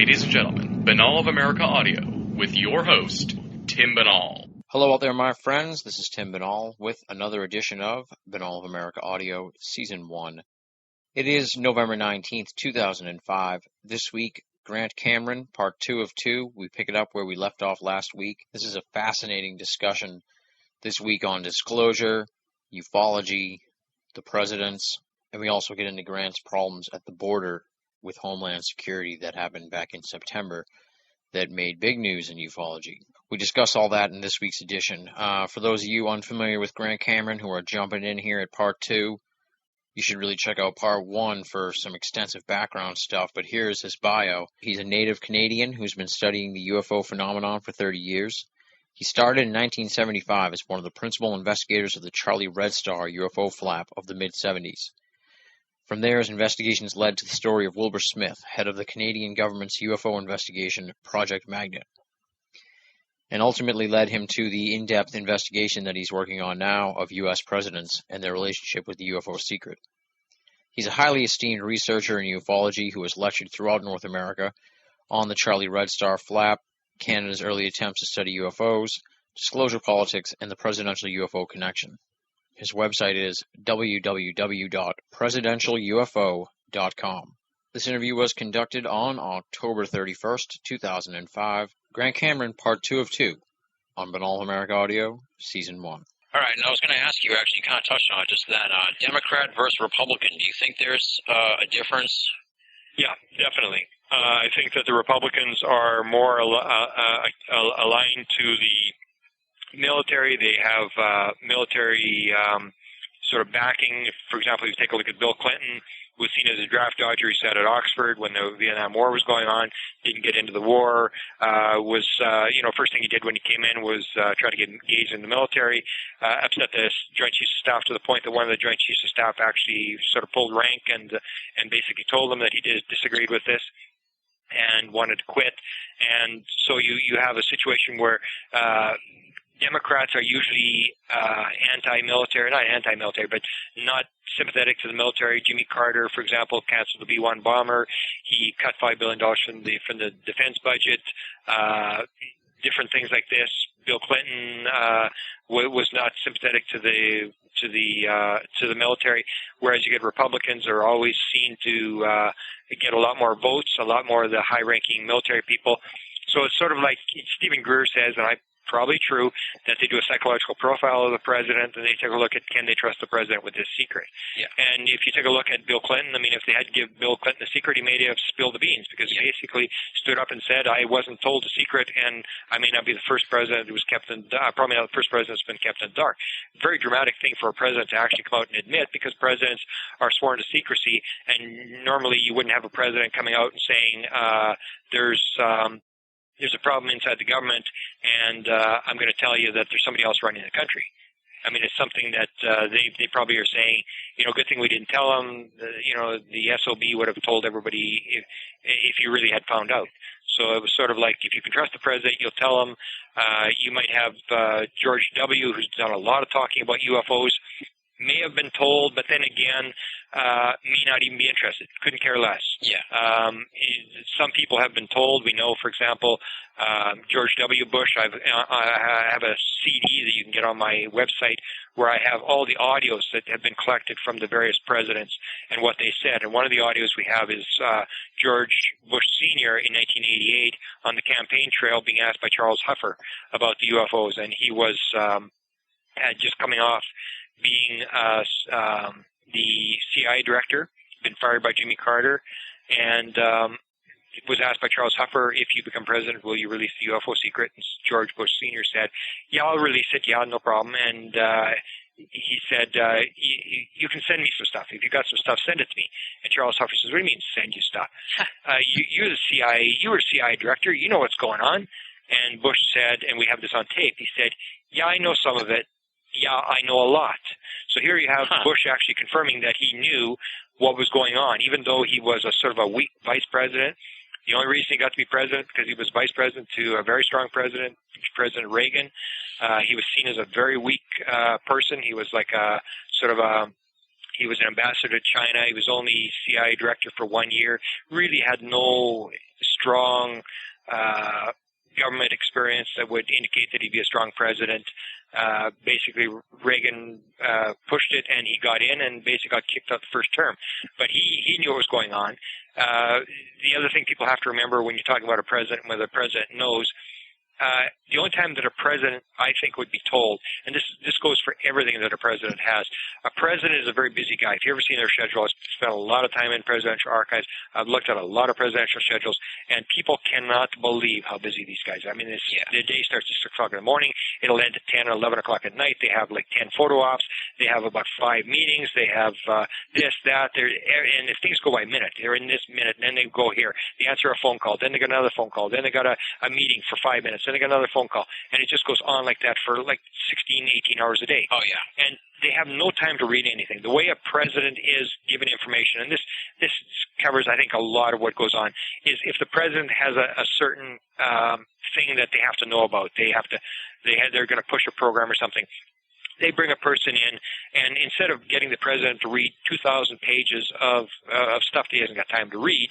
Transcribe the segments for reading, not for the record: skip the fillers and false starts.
ladies and gentlemen, Binnall of America Audio, with your host, Tim Binnall. Hello out there, my friends. This is Tim Binnall with another edition of Binnall of America Audio, Season 1. It is November 19th, 2005. This week, Grant Cameron, Part 2 of 2. We pick it up where we left off last week. This is a fascinating discussion this week on disclosure, ufology, the presidents, and we also get into Grant's problems at the border with Homeland Security that happened back in September that made big news in ufology. We discuss all that in this week's edition. For those of you unfamiliar with Grant Cameron who are jumping in here at Part 2, you should really check out Part 1 for some extensive background stuff, but here's his bio. He's a native Canadian who's been studying the UFO phenomenon for 30 years. He started in 1975 as one of the principal investigators of the Charlie Red Star UFO flap of the mid-70s. From there, his investigations led to the story of Wilbur Smith, head of the Canadian government's UFO investigation, Project Mangan, and ultimately led him to the in-depth investigation that he's working on now of U.S. presidents and their relationship with the UFO secret. He's a highly esteemed researcher in ufology who has lectured throughout North America on the Charlie Red Star flap, Canada's early attempts to study UFOs, disclosure politics, and the presidential UFO connection. His website is www.presidentialufo.com. This interview was conducted on October 31st, 2005. Grant Cameron, Part 2 of 2, on Binnall America Audio, Season 1. All right, and I was going to ask you, actually, you kind of touched on it, just that Democrat versus Republican. Do you think there's a difference? Yeah, definitely. I think that the Republicans are more aligned to the military. They have military sort of backing. For example, if you take a look at Bill Clinton, who was seen as a draft dodger. He sat at Oxford when the Vietnam War was going on, didn't get into the war, first thing he did when he came in was try to get engaged in the military, upset the Joint Chiefs of Staff to the point that one of the Joint Chiefs of Staff actually sort of pulled rank and basically told him that he disagreed with this and wanted to quit. And so you have a situation where Democrats are usually anti-military, not anti-military, but not sympathetic to the military. Jimmy Carter, for example, canceled the B-1 bomber. He cut $5 billion from the defense budget. Different things like this. Bill Clinton was not sympathetic to the military, whereas you get Republicans are always seen to get a lot more votes, a lot more of the high-ranking military people. So it's sort of like Stephen Greer says, and probably true, that they do a psychological profile of the president and they take a look at can they trust the president with his secret. Yeah. And if you take a look at Bill Clinton, I mean, if they had to give Bill Clinton the secret, he may have spilled the beans because he basically stood up and said, I wasn't told the secret and I may not be the first president who was kept in, probably not the first president that's been kept in the dark. Very dramatic thing for a president to actually come out and admit because presidents are sworn to secrecy and normally you wouldn't have a president coming out and saying there's a problem inside the government, and I'm going to tell you that there's somebody else running the country. I mean, it's something that they probably are saying, good thing we didn't tell them. The SOB would have told everybody if you really had found out. So it was sort of like if you can trust the president, you'll tell him. You might have George W., who's done a lot of talking about UFOs, may have been told, but then again, may not even be interested. Couldn't care less. Yeah. Some people have been told. We know, for example, George W. Bush. I have a CD that you can get on my website where I have all the audios that have been collected from the various presidents and what they said. And one of the audios we have is George Bush Sr. in 1988 on the campaign trail being asked by Charles Huffer about the UFOs, and he was just coming off being the CIA director, been fired by Jimmy Carter, and was asked by Charles Huffer, if you become president, will you release the UFO secret? And George Bush Sr. said, yeah, I'll release it, yeah, no problem. And he said, you can send me some stuff. If you got some stuff, send it to me. And Charles Huffer says, what do you mean send you stuff? You're the CIA, you were CIA director, you know what's going on. And Bush said, and we have this on tape, he said, yeah, I know some of it. Yeah, I know a lot. So here you have Bush actually confirming that he knew what was going on, even though he was a sort of a weak vice president. The only reason he got to be president because he was vice president to a very strong president, President Reagan. He was seen as a very weak person. He was like a sort of a he was an ambassador to China. He was only CIA director for 1 year. Really had no strong government experience that would indicate that he'd be a strong president. Basically, Reagan pushed it, and he got in and basically got kicked out the first term. But he knew what was going on. The other thing people have to remember when you're talking about a president, whether the president knows, the only time that a president, I think, would be told, and this goes for everything that a president has. A president is a very busy guy. If you've ever seen their schedule, I've spent a lot of time in presidential archives. I've looked at a lot of presidential schedules, and people cannot believe how busy these guys are. I mean, the day starts at 6 o'clock in the morning. It'll end at 10 or 11 o'clock at night. They have like 10 photo ops. They have about 5 meetings. They have this, that. And if things go by minute, they're in this minute, and then they go here. They answer a phone call. Then they got another phone call. Then they got a meeting for 5 minutes. Then they got another phone call. And it just goes on like that for like 16, 18 hours a day. Oh, yeah. And they have no time to read anything. The way a president is given information, and this covers, I think, a lot of what goes on, is if the president has a certain thing that they have to know about, they're going to push a program or something, they bring a person in, and instead of getting the president to read 2,000 pages of stuff that he hasn't got time to read,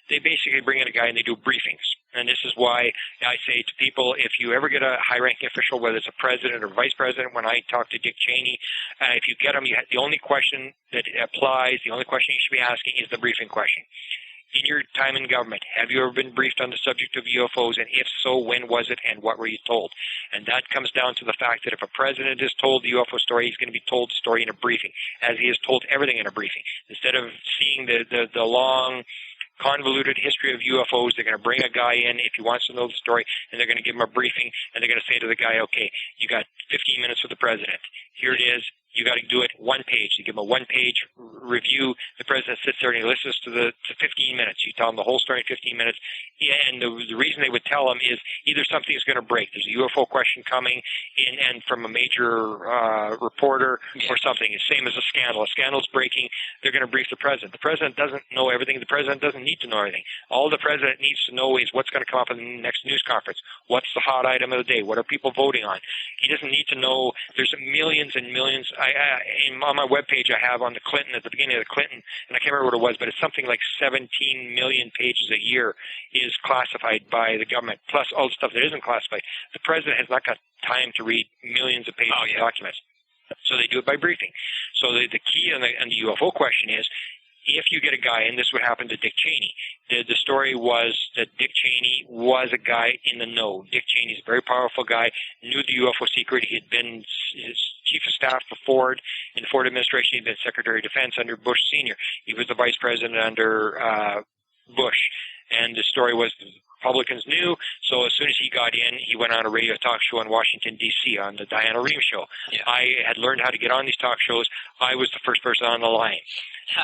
they basically bring in a guy and they do briefings. And this is why I say to people, if you ever get a high-ranking official, whether it's a president or vice president, when I talk to Dick Cheney, if you get him, the only question that applies, the only question you should be asking is the briefing question. In your time in government, have you ever been briefed on the subject of UFOs? And if so, when was it and what were you told? And that comes down to the fact that if a president is told the UFO story, he's going to be told the story in a briefing, as he is told everything in a briefing. Instead of seeing the long, convoluted history of UFOs, they're going to bring a guy in if he wants to know the story, and they're going to give him a briefing, and they're going to say to the guy, okay, you got 15 minutes with the president. Here it is. You got to do it one page. You give him a one-page review. The president sits there and he listens to 15 minutes. You tell him the whole story in 15 minutes. Yeah, and the reason they would tell him is either something is going to break. There's a UFO question coming in, and from a major reporter or something. It's the same as a scandal. A scandal's breaking. They're going to brief the president. The president doesn't know everything. The president doesn't need to know everything. All the president needs to know is what's going to come up in the next news conference. What's the hot item of the day? What are people voting on? He doesn't need to know. There's millions and millions. On my webpage, I have on the Clinton, at the beginning of the Clinton, and I can't remember what it was, but it's something like 17 million pages a year is classified by the government, plus all the stuff that isn't classified. The president has not got time to read millions of pages of documents. So they do it by briefing. So the key on the UFO question is, if you get a guy, and this would happen to Dick Cheney, the story was that Dick Cheney was a guy in the know. Dick Cheney's a very powerful guy, knew the UFO secret. He had been his chief of staff for Ford. In the Ford administration, he'd been Secretary of Defense under Bush Sr. He was the vice president under Bush. And the story was the Republicans knew, so as soon as he got in, he went on a radio talk show in Washington, D.C. on the Diana Rehm show. Yeah. I had learned how to get on these talk shows. I was the first person on the line.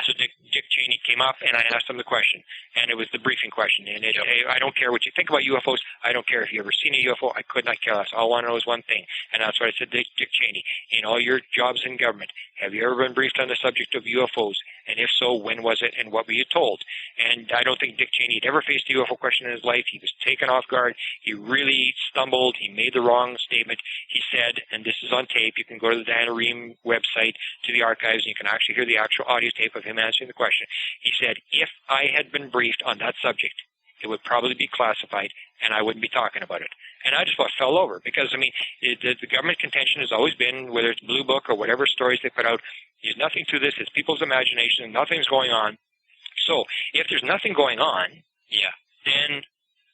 So Dick Cheney came up, and I asked him the question, and it was the briefing question. And hey, I don't care what you think about UFOs. I don't care if you've ever seen a UFO. I could not care less. All I want to know is one thing, and that's what I said to Dick Cheney. In all your jobs in government, have you ever been briefed on the subject of UFOs? And if so, when was it, and what were you told? And I don't think Dick Cheney had ever faced a UFO question in his life. He was taken off guard. He really stumbled. He made the wrong statement. He said, and this is on tape, you can go to the Diana Rehm website, to the archives, and you can actually hear the actual audio tape of him answering the question. He said, if I had been briefed on that subject, it would probably be classified, and I wouldn't be talking about it. And I just about fell over because, I mean, the government contention has always been, whether it's Blue Book or whatever stories they put out, there's nothing to this. It's people's imagination, and nothing's going on. So if there's nothing going on, then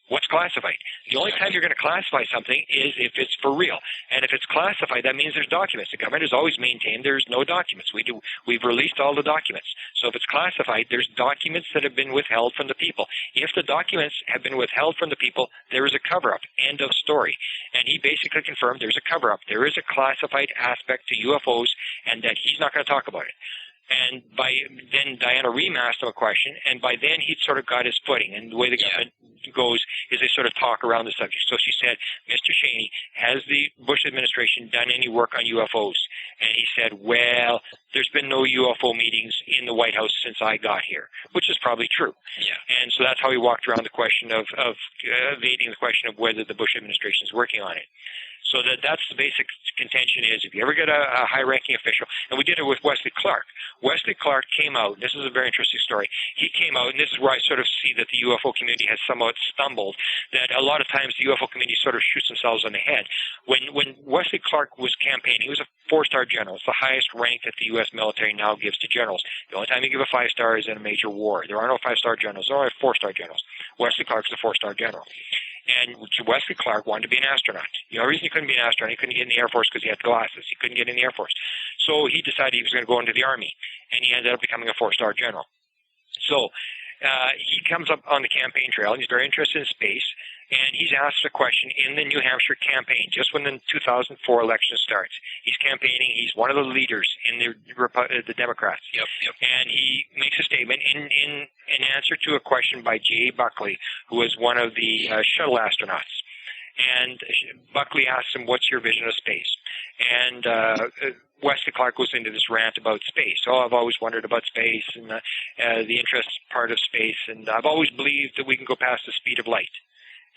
what's classified? The only time you're going to classify something is if it's for real. And if it's classified, that means there's documents. The government has always maintained there's no documents. We've released all the documents. So if it's classified, there's documents that have been withheld from the people. If the documents have been withheld from the people, there is a cover-up. End of story. And he basically confirmed there's a cover-up. There is a classified aspect to UFOs, and that he's not going to talk about it. And then Diana Rehm asked him a question, and by then he'd sort of got his footing. And the way the government goes is they sort of talk around the subject. So she said, Mr. Cheney, has the Bush administration done any work on UFOs? And he said, well, there's been no UFO meetings in the White House since I got here, which is probably true. Yeah. And so that's how he walked around the question of evading the question of whether the Bush administration is working on it. So that's the basic contention is if you ever get a high-ranking official, and we did it with Wesley Clark. Wesley Clark came out, this is a very interesting story, he came out, and this is where I sort of see that the UFO community has somewhat stumbled, that a lot of times the UFO community sort of shoots themselves in the head. When Wesley Clark was campaigning, he was a 4-star general. It's the highest rank that the U.S. military now gives to generals. The only time you give a 5-star is in a major war. There are no 5-star generals. There are only 4-star generals. Wesley Clark is a 4-star general. And Wesley Clark wanted to be an astronaut. The only reason he couldn't be an astronaut, he couldn't get in the Air Force because he had glasses. He couldn't get in the Air Force. So he decided he was going to go into the Army, and he ended up becoming a 4-star general. So he comes up on the campaign trail, and he's very interested in space, and he's asked a question in the New Hampshire campaign, just when the 2004 election starts. He's campaigning. He's one of the leaders in the Democrats. Yep. And he makes a statement in answer to a question by J. Buckley, who was one of the shuttle astronauts. And Buckley asks him, what's your vision of space? And Wesley Clark goes into this rant about space. Oh, I've always wondered about space and the interest part of space, and I've always believed that we can go past the speed of light.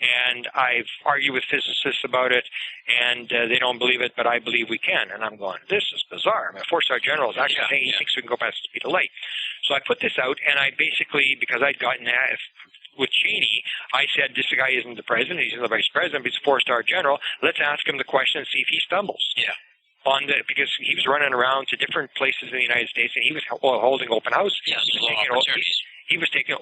And I've argued with physicists about it, and they don't believe it, but I believe we can. And I'm going, this is bizarre. I mean, a 4-star general is actually saying he thinks we can go past the speed of light. So I put this out, and I basically, because I'd gotten that with Cheney, I said, this guy isn't the president, he's the vice president, but he's a 4-star general. Let's ask him the question and see if he stumbles. Yeah. Because he was running around to different places in the United States, and he was holding open house. Yes, opportunities. He was taking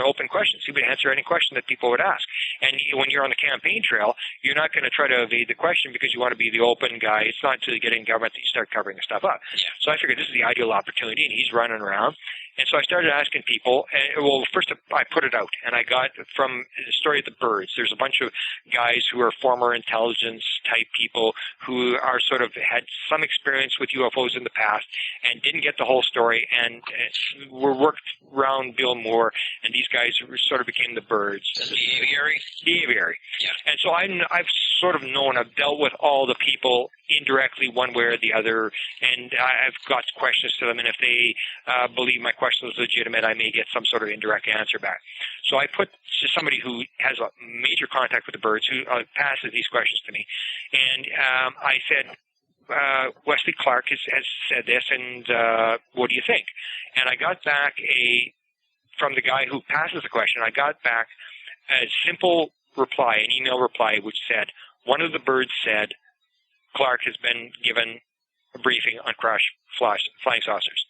open questions. He would answer any question that people would ask. And when you're on the campaign trail, you're not going to try to evade the question because you want to be the open guy. It's not until you get in government that you start covering the stuff up. Yeah. So I figured this is the ideal opportunity, and he's running around. And so I started asking people, first I put it out, and I got from the story of the birds. There's a bunch of guys who are former intelligence type people who are sort of had some experience with UFOs in the past and didn't get the whole story, and were worked around Bill Moore, and these guys sort of became the birds. The aviary? The aviary. Yeah. And so I've sort of known, I've dealt with all the people indirectly one way or the other, and I've got questions to them, and if they believe my question is legitimate, I may get some sort of indirect answer back. So I put to somebody who has a major contact with the birds, who passes these questions to me, and I said, Wesley Clark has said this, and what do you think? And I got back from the guy who passes the question, I got back a simple reply, an email reply, which said, one of the birds said, Clark has been given a briefing on flying saucers.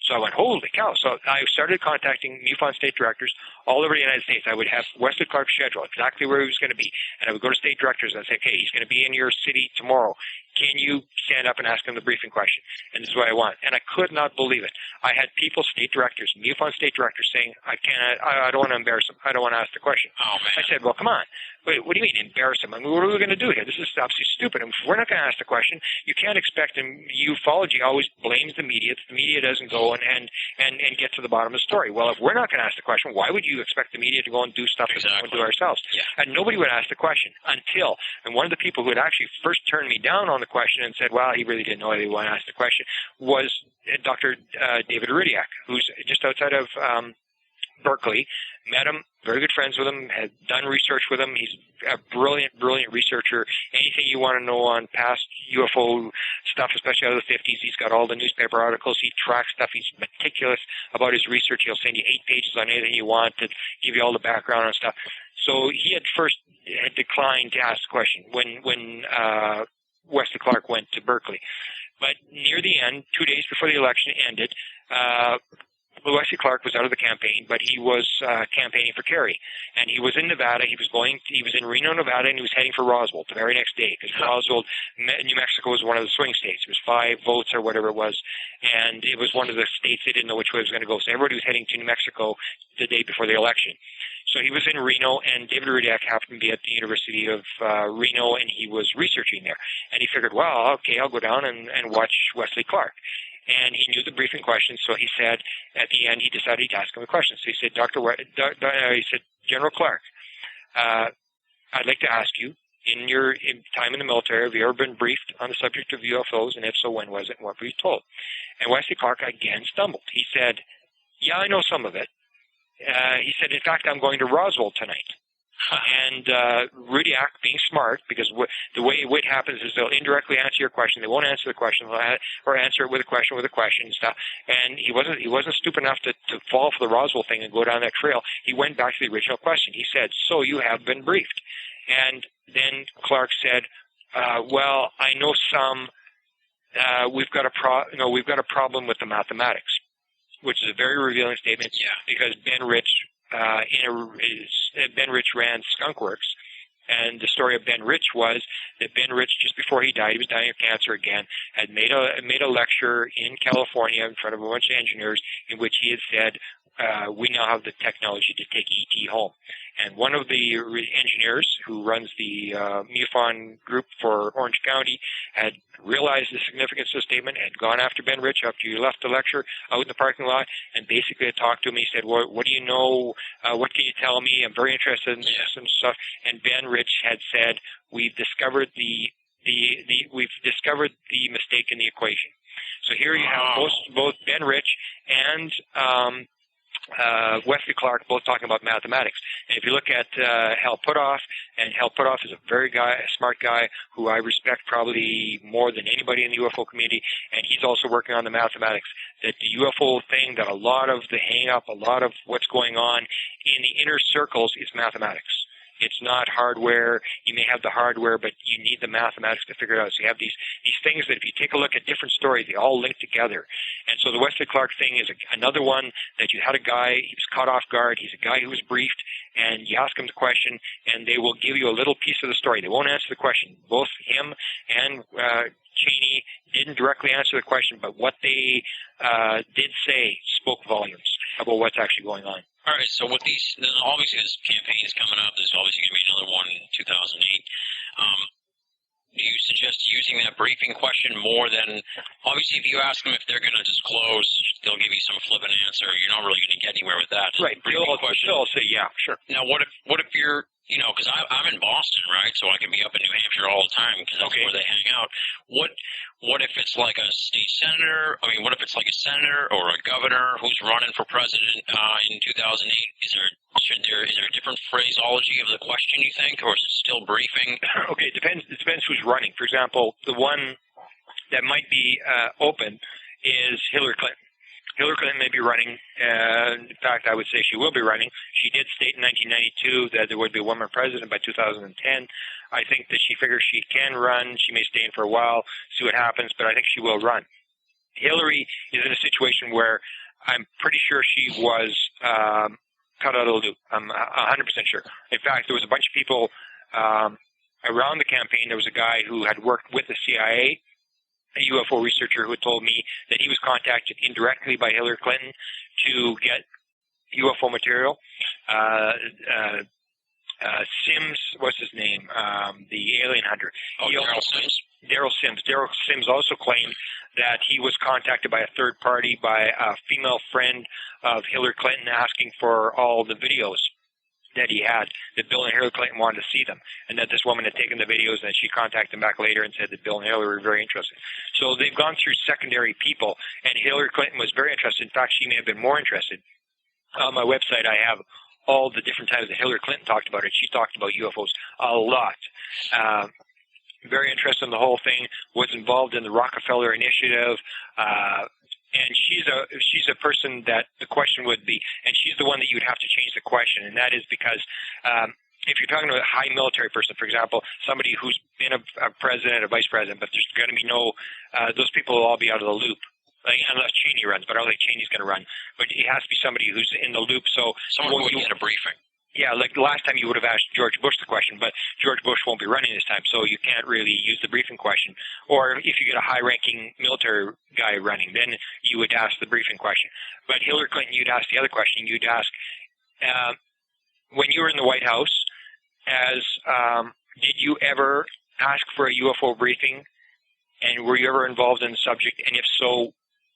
So I went, holy cow. So I started contacting MUFON state directors all over the United States. I would have Wesley Clark schedule exactly where he was going to be. And I would go to state directors and I'd say, okay, he's going to be in your city tomorrow. Can you stand up and ask him the briefing question? And this is what I want. And I could not believe it. I had people, state directors, MUFON state directors saying, I don't want to embarrass him. I don't want to ask the question. Oh, man. I said, well, come on. Wait, what do you mean embarrass him? I mean, what are we going to do here? This is obviously stupid. And if we're not going to ask the question, you can't expect, and ufology always blames the media. The media doesn't go and get to the bottom of the story. Well, if we're not going to ask the question, why would you expect the media to go and do stuff that we don't do ourselves? Yeah. And nobody would ask the question until, and one of the people who had actually first turned me down on the question and said, well, he really didn't know he wanted to ask the question, was Dr. David Rudiak, who's just outside of Berkeley. Met him, very good friends with him, had done research with him. He's a brilliant, brilliant researcher. Anything you want to know on past UFO stuff, especially out of the 50s, he's got all the newspaper articles. He tracks stuff. He's meticulous about his research. He'll send you 8 pages on anything you want to give you all the background and stuff. So he had declined to ask the question when Wesley Clark went to Berkeley. But near the end, 2 days before the election ended, Wesley Clark was out of the campaign, but he was campaigning for Kerry, and he was in Nevada. He was in Reno, Nevada, and he was heading for Roswell the very next day, because Roswell, New Mexico, was one of the swing states. It was 5 votes or whatever it was, and it was one of the states they didn't know which way it was going to go. So everybody was heading to New Mexico the day before the election. So he was in Reno, and David Rudiak happened to be at the University of Reno, and he was researching there. And he figured, well, okay, I'll go down and watch Wesley Clark. And he knew the briefing questions, so he said, at the end, he decided to ask him a question. So he said, he said, General Clark, I'd like to ask you, in your time in the military, have you ever been briefed on the subject of UFOs, and if so, when was it, and what were you told? And Wesley Clark again stumbled. He said, yeah, I know some of it. He said, in fact, I'm going to Roswell tonight. and really act being smart, because the way what happens is they'll indirectly answer your question. They won't answer the question, or answer it with a question and stuff. And he wasn't stupid enough to fall for the Roswell thing and go down that trail. He went back to the original question. He said, "So you have been briefed." And then Clark said, "Well, I know some. We've got a problem with the mathematics," which is a very revealing statement. Yeah. Because Ben Rich ran Skunkworks, and the story of Ben Rich was that Ben Rich, just before he died, he was dying of cancer again, had made a lecture in California in front of a bunch of engineers in which he had said, "We now have the technology to take ET home." And one of the engineers who runs the MUFON group for Orange County had realized the significance of the statement, had gone after Ben Rich after he left the lecture out in the parking lot, and basically had talked to him. He said, what do you know? What can you tell me? I'm very interested in some stuff. And Ben Rich had said, we've discovered the mistake in the equation. So here you have both Ben Rich and Wesley Clark both talking about mathematics. And if you look at Hal Puthoff, and Hal Puthoff is a smart guy who I respect probably more than anybody in the UFO community, and he's also working on the mathematics. That the UFO thing, that a lot of the hang-up, a lot of what's going on in the inner circles is mathematics. It's not hardware. You may have the hardware, but you need the mathematics to figure it out. So you have these things that if you take a look at different stories, they all link together. And so the Wesley Clark thing is another one that you had a guy, he was caught off guard. He's a guy who was briefed, and you ask him the question, and they will give you a little piece of the story. They won't answer the question. Both him and Cheney didn't directly answer the question, but what they did say spoke volumes about what's actually going on. All right, so with these, obviously this campaign is coming up. There's obviously going to be another one in 2008. Do you suggest using that briefing question more than, obviously if you ask them if they're going to disclose, they'll give you some flippant answer. You're not really going to get anywhere with that. Right. They'll say, yeah, sure. Now, what if you're, because I'm in Boston, right? So I can be up in New Hampshire all the time because that's where they hang out. What if it's like a state senator? I mean, what if it's like a senator or a governor who's running for president in 2008? Is there a different phraseology of the question, you think, or is it still briefing? Okay, it depends who's running. For example, the one that might be open is Hillary Clinton. Hillary Clinton may be running. In fact, I would say she will be running. She did state in 1992 that there would be a woman president by 2010. I think that she figures she can run. She may stay in for a while, see what happens, but I think she will run. Hillary is in a situation where I'm pretty sure she was cut out of the loop. I'm 100% sure. In fact, there was a bunch of people around the campaign. There was a guy who had worked with the CIA, a UFO researcher, who had told me that he was contacted indirectly by Hillary Clinton to get UFO material. Sims, what's his name? The alien hunter. Daryl Sims. Daryl Sims also claimed that he was contacted by a third party, by a female friend of Hillary Clinton, asking for all the videos that he had, that Bill and Hillary Clinton wanted to see them, and that this woman had taken the videos, and she contacted him back later and said that Bill and Hillary were very interested. So they've gone through secondary people, and Hillary Clinton was very interested. In fact, she may have been more interested. On my website, I have all the different times that Hillary Clinton talked about it. She talked about UFOs a lot. Very interested in the whole thing, was involved in the Rockefeller Initiative, and she's a person that the question would be, and she's the one that you would have to change the question, and that is because if you're talking to a high military person, for example, somebody who's been a president, a vice president, but there's going to be no, those people will all be out of the loop. Unless Cheney runs, but I don't think Cheney's going to run. But it has to be somebody who's in the loop. So someone who would get a briefing. Yeah, like the last time you would have asked George Bush the question, but George Bush won't be running this time, so you can't really use the briefing question. Or if you get a high-ranking military guy running, then you would ask the briefing question. But Hillary Clinton, you'd ask the other question. You'd ask, when you were in the White House, did you ever ask for a UFO briefing, and were you ever involved in the subject, and if so,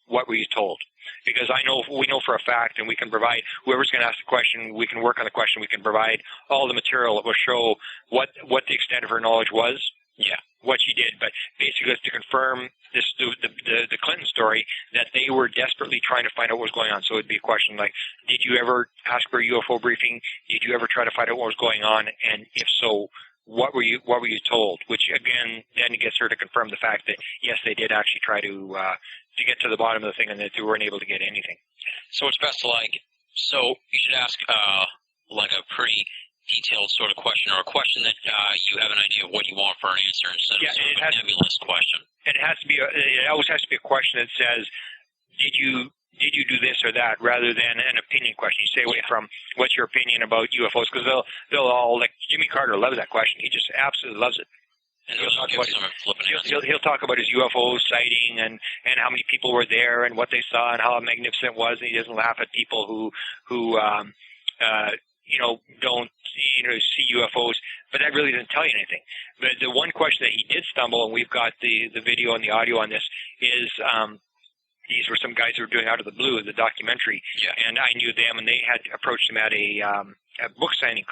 what were you told? Because we know for a fact, and we can provide, whoever's going to ask the question, we can work on the question, we can provide all the material that will show what the extent of her knowledge was Yeah. what she did, but basically it's to confirm the Clinton story, that they were desperately trying to find out what was going on. So it'd be a question like, did you ever ask for a UFO briefing? Did you ever try to find out what was going on? And if so, what were you told? Which again then gets her to confirm the fact that yes, they did actually try to get to the bottom of the thing, and that they weren't able to get anything. So it's best to so you should ask like a pretty detailed sort of question, or a question that you have an idea of what you want for an answer, instead of sort of a nebulous question. It has to be. It always has to be a question that says, "Did you do this or that?" rather than an opinion question. You stay away from "What's your opinion about UFOs?" because they'll all, like Jimmy Carter loves that question. He just absolutely loves it. And he'll talk about his UFO sighting and how many people were there and what they saw and how magnificent it was. And he doesn't laugh at people who don't see UFOs, but that really doesn't tell you anything. But the one question that he did stumble, and we've got the video and the audio on this, is these were some guys who were doing Out of the Blue, the documentary, and I knew them, and they had approached him at a book signing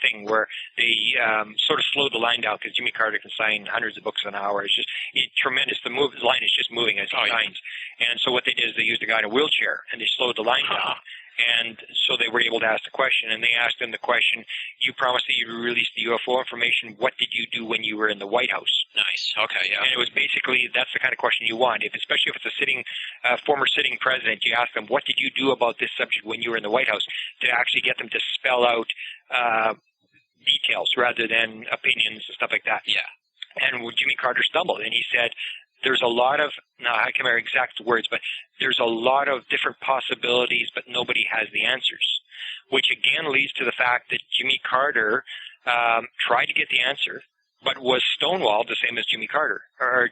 thing where they sort of slowed the line down, because Jimmy Carter can sign hundreds of books an hour. It's just tremendous. The line is just moving as he signs. And so what they did is they used a guy in a wheelchair, and they slowed the line down. And so they were able to ask the question, and they asked him the question, "You promised that you'd release the UFO information. What did you do when you were in the White House?" Nice. Okay, yeah. And it was basically, that's the kind of question you want. Especially if it's a former sitting president, you ask them, "What did you do about this subject when you were in the White House?" to actually get them to spell out details rather than opinions and stuff like that. Yeah. And Jimmy Carter stumbled, and he said, there's a lot of, now I can't remember exact words, but there's a lot of different possibilities, but nobody has the answers, which again leads to the fact that Jimmy Carter tried to get the answer, but was stonewalled the same as Jimmy Carter, or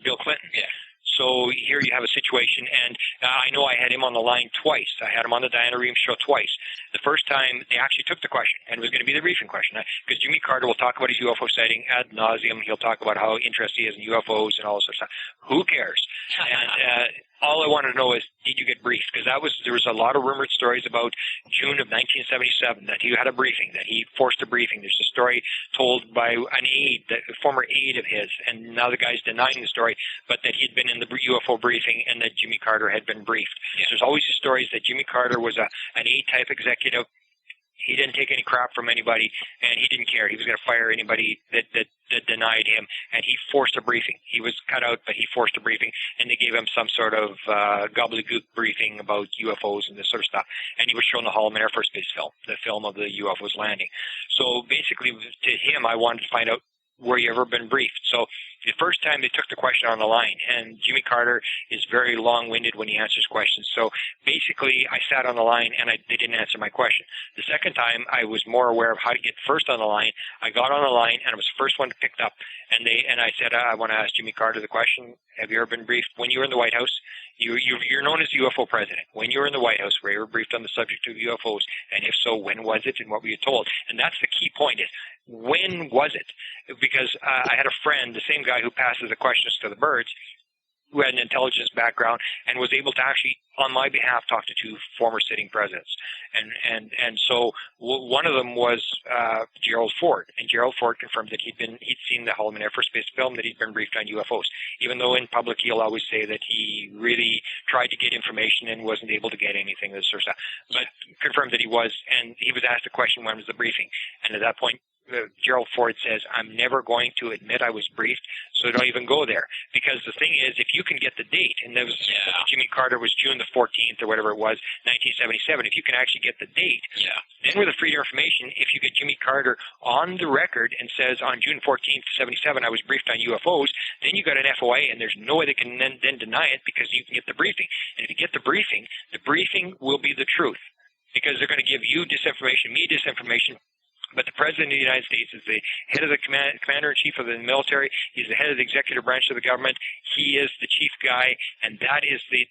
Bill Clinton. Yeah. So here you have a situation, and I know I had him on the line twice. I had him on the Diana Rehm show twice. The first time, they actually took the question, and it was going to be the briefing question, because Jimmy Carter will talk about his UFO sighting ad nauseum. He'll talk about how interested he is in UFOs and all this sort of stuff. Who cares? And all I wanted to know is, did you get briefed? Because there was a lot of rumored stories about June of 1977 that he had a briefing, that he forced a briefing. There's a story told by an aide, a former aide of his, and now the guy's denying the story, but that he'd been in the UFO briefing and that Jimmy Carter had been briefed. Yeah. So there's always the stories that Jimmy Carter was an aide-type executive. He didn't take any crap from anybody, and he didn't care. He was going to fire anybody that denied him, and he forced a briefing. He was cut out, but he forced a briefing, and they gave him some sort of gobbledygook briefing about UFOs and this sort of stuff. And he was shown the Holloman Air Force Base film, the film of the UFOs landing. So basically, to him, I wanted to find out, were you ever been briefed? So the first time they took the question on the line, and Jimmy Carter is very long-winded when he answers questions. So basically, I sat on the line, and they didn't answer my question. The second time, I was more aware of how to get first on the line. I got on the line, and I was the first one picked up. And I said, I want to ask Jimmy Carter the question, have you ever been briefed? When you were in the White House, you're known as the UFO president. When you were in the White House, were you ever briefed on the subject of UFOs? And if so, when was it, and what were you told? And that's the key point, is when was it? Because I had a friend, the same guy who passes the questions to the birds, who had an intelligence background and was able to actually, on my behalf, talk to two former sitting presidents. And so one of them was Gerald Ford, and Gerald Ford confirmed that he'd seen the Holloman Air Force Base film, that he'd been briefed on UFOs, even though in public he'll always say that he really tried to get information and wasn't able to get anything, this sort of stuff. But confirmed that he was, and he was asked the question, when was the briefing? And at that point, Gerald Ford says, I'm never going to admit I was briefed, so don't even go there. Because the thing is, if you can get the date, and there was Jimmy Carter was June the 14th or whatever it was, 1977, if you can actually get the date, then with the freedom of information, if you get Jimmy Carter on the record and says on June 14th, 77, I was briefed on UFOs, then you got an FOA, and there's no way they can then deny it, because you can get the briefing. And if you get the briefing will be the truth, because they're going to give you disinformation, me disinformation. But the President of the United States is the head of the commander-in-chief of the military. He's the head of the executive branch of the government. He is the chief guy, and that is the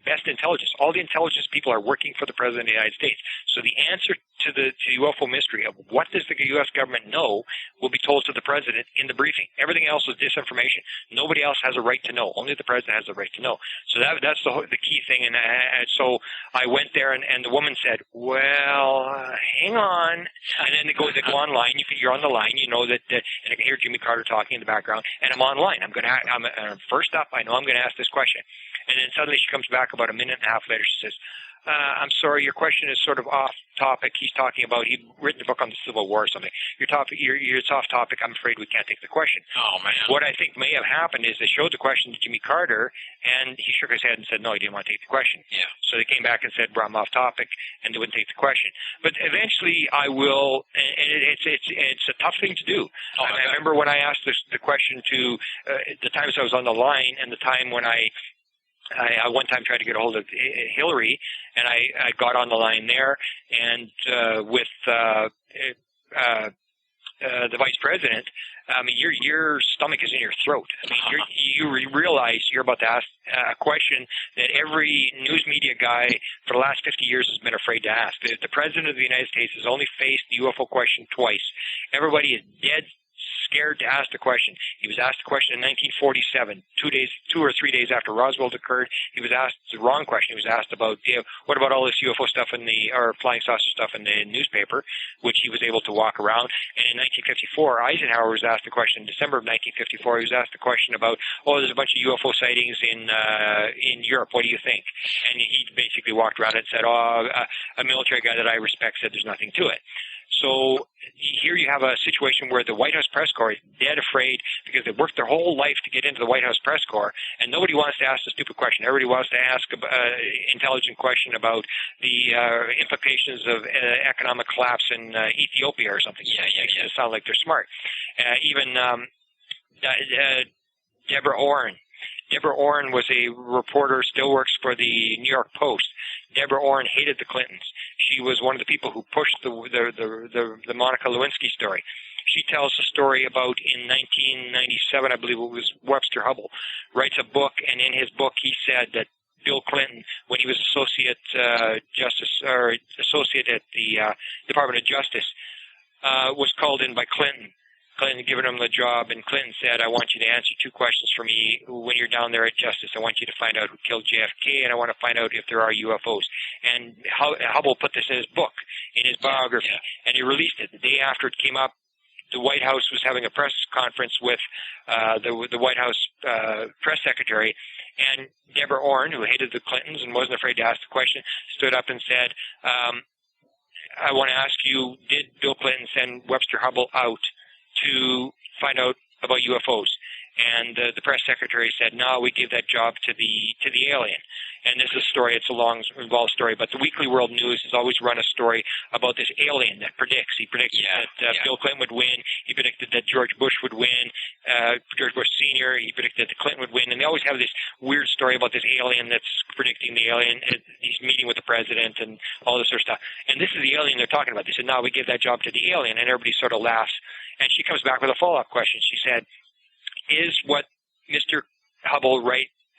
best intelligence. All the intelligence people are working for the President of the United States. So the answer to the UFO mystery of what does the U.S. government know will be told to the President in the briefing. Everything else is disinformation. Nobody else has a right to know. Only the President has the right to know. So that's the key thing. And so I went there, and the woman said, well, hang on. And then they go online. You're on the line. You know that, and I can hear Jimmy Carter talking in the background, and I'm online. First up, I know I'm going to ask this question, and then suddenly she comes back about a minute and a half later. She says, I'm sorry, your question is sort of off topic. He'd written a book on the Civil War or something. It's off topic. I'm afraid we can't take the question. Oh, man. What I think may have happened is they showed the question to Jimmy Carter, and he shook his head and said, no, he didn't want to take the question. Yeah. So they came back and said, well, I'm off topic, and they wouldn't take the question. But eventually I will, and it's a tough thing to do. Oh, I remember when I asked the question to the times I was on the line and the time when I one time tried to get a hold of Hillary, and I got on the line there, and with the vice president. I mean, your stomach is in your throat. I mean, you realize you're about to ask a question that every news media guy for the last 50 years has been afraid to ask. The president of the United States has only faced the UFO question twice. Everybody is dead scared to ask the question. He was asked the question in 1947, 2 or 3 days after Roswell occurred. He was asked the wrong question. He was asked about, what about all this UFO stuff or flying saucer stuff in the newspaper, which he was able to walk around. And in 1954, Eisenhower was asked the question in December of 1954. He was asked the question about, there's a bunch of UFO sightings in Europe. What do you think? And he basically walked around and said, a military guy that I respect said there's nothing to it. So here you have a situation where the White House press corps is dead afraid because they worked their whole life to get into the White House press corps, and nobody wants to ask a stupid question. Everybody wants to ask an intelligent question about the implications of economic collapse in Ethiopia or something. Yeah. It sounds like they're smart. Even Deborah Orrin. Deborah Orrin was a reporter, still works for the New York Post. Deborah Orrin hated the Clintons. She was one of the people who pushed the Monica Lewinsky story. She tells a story about in 1997, I believe it was, Webster Hubbell writes a book, and in his book he said that Bill Clinton, when he was associate at the Department of Justice, was called in by Clinton. Clinton given him the job, and Clinton said, I want you to answer 2 questions for me when you're down there at Justice. I want you to find out who killed JFK, and I want to find out if there are UFOs. And Hubbell put this in his book, in his biography, and he released it. The day after it came up, the White House was having a press conference with the White House press secretary, and Deborah Orrin, who hated the Clintons and wasn't afraid to ask the question, stood up and said, I want to ask you, did Bill Clinton send Webster Hubbell out to find out about UFOs? And the press secretary said, no, we gave that job to the alien. And this is a story, it's a long, involved story, but the Weekly World News has always run a story about this alien that predicts. He predicted that Bill Clinton would win. He predicted that George Bush would win, George Bush Sr. He predicted that Clinton would win. And they always have this weird story about this alien that's predicting the alien. He's meeting with the president and all this sort of stuff. And this is the alien they're talking about. They said, no, we gave that job to the alien. And everybody sort of laughs. And she comes back with a follow-up question. She said, is what Mr. Hubbell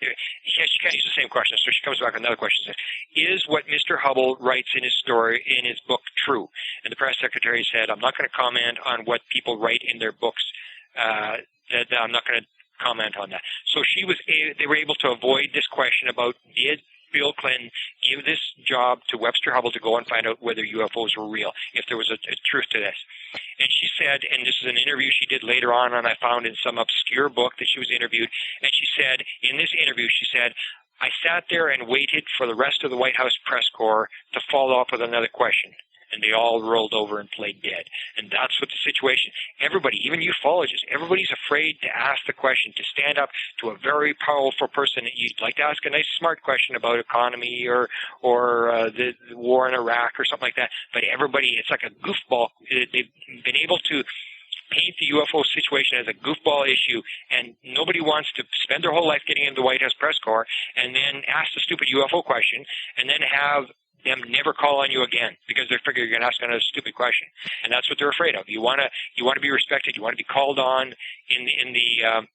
she can't use the same question, so she comes back with another question. Says, is what Mr. Hubbell writes in his story, in his book, true? And the press secretary said, I'm not going to comment on what people write in their books. I'm not going to comment on that. So they were able to avoid this question about, did Bill Clinton give this job to Webster Hubbell to go and find out whether UFOs were real, if there was a truth to this. And she said, and this is an interview she did later on, and I found in some obscure book that she was interviewed, and she said, in this interview, she said, I sat there and waited for the rest of the White House press corps to follow up with another question. And they all rolled over and played dead. And that's what the situation, everybody, even ufologists, everybody's afraid to ask the question, to stand up to a very powerful person. You'd like to ask a nice, smart question about economy or the war in Iraq or something like that. But everybody, it's like a goofball. They've been able to paint the UFO situation as a goofball issue, and nobody wants to spend their whole life getting into the White House press corps and then ask the stupid UFO question and then have them never call on you again because they figure you're going to ask another stupid question, and that's what they're afraid of. You want to be respected. You want to be called on in the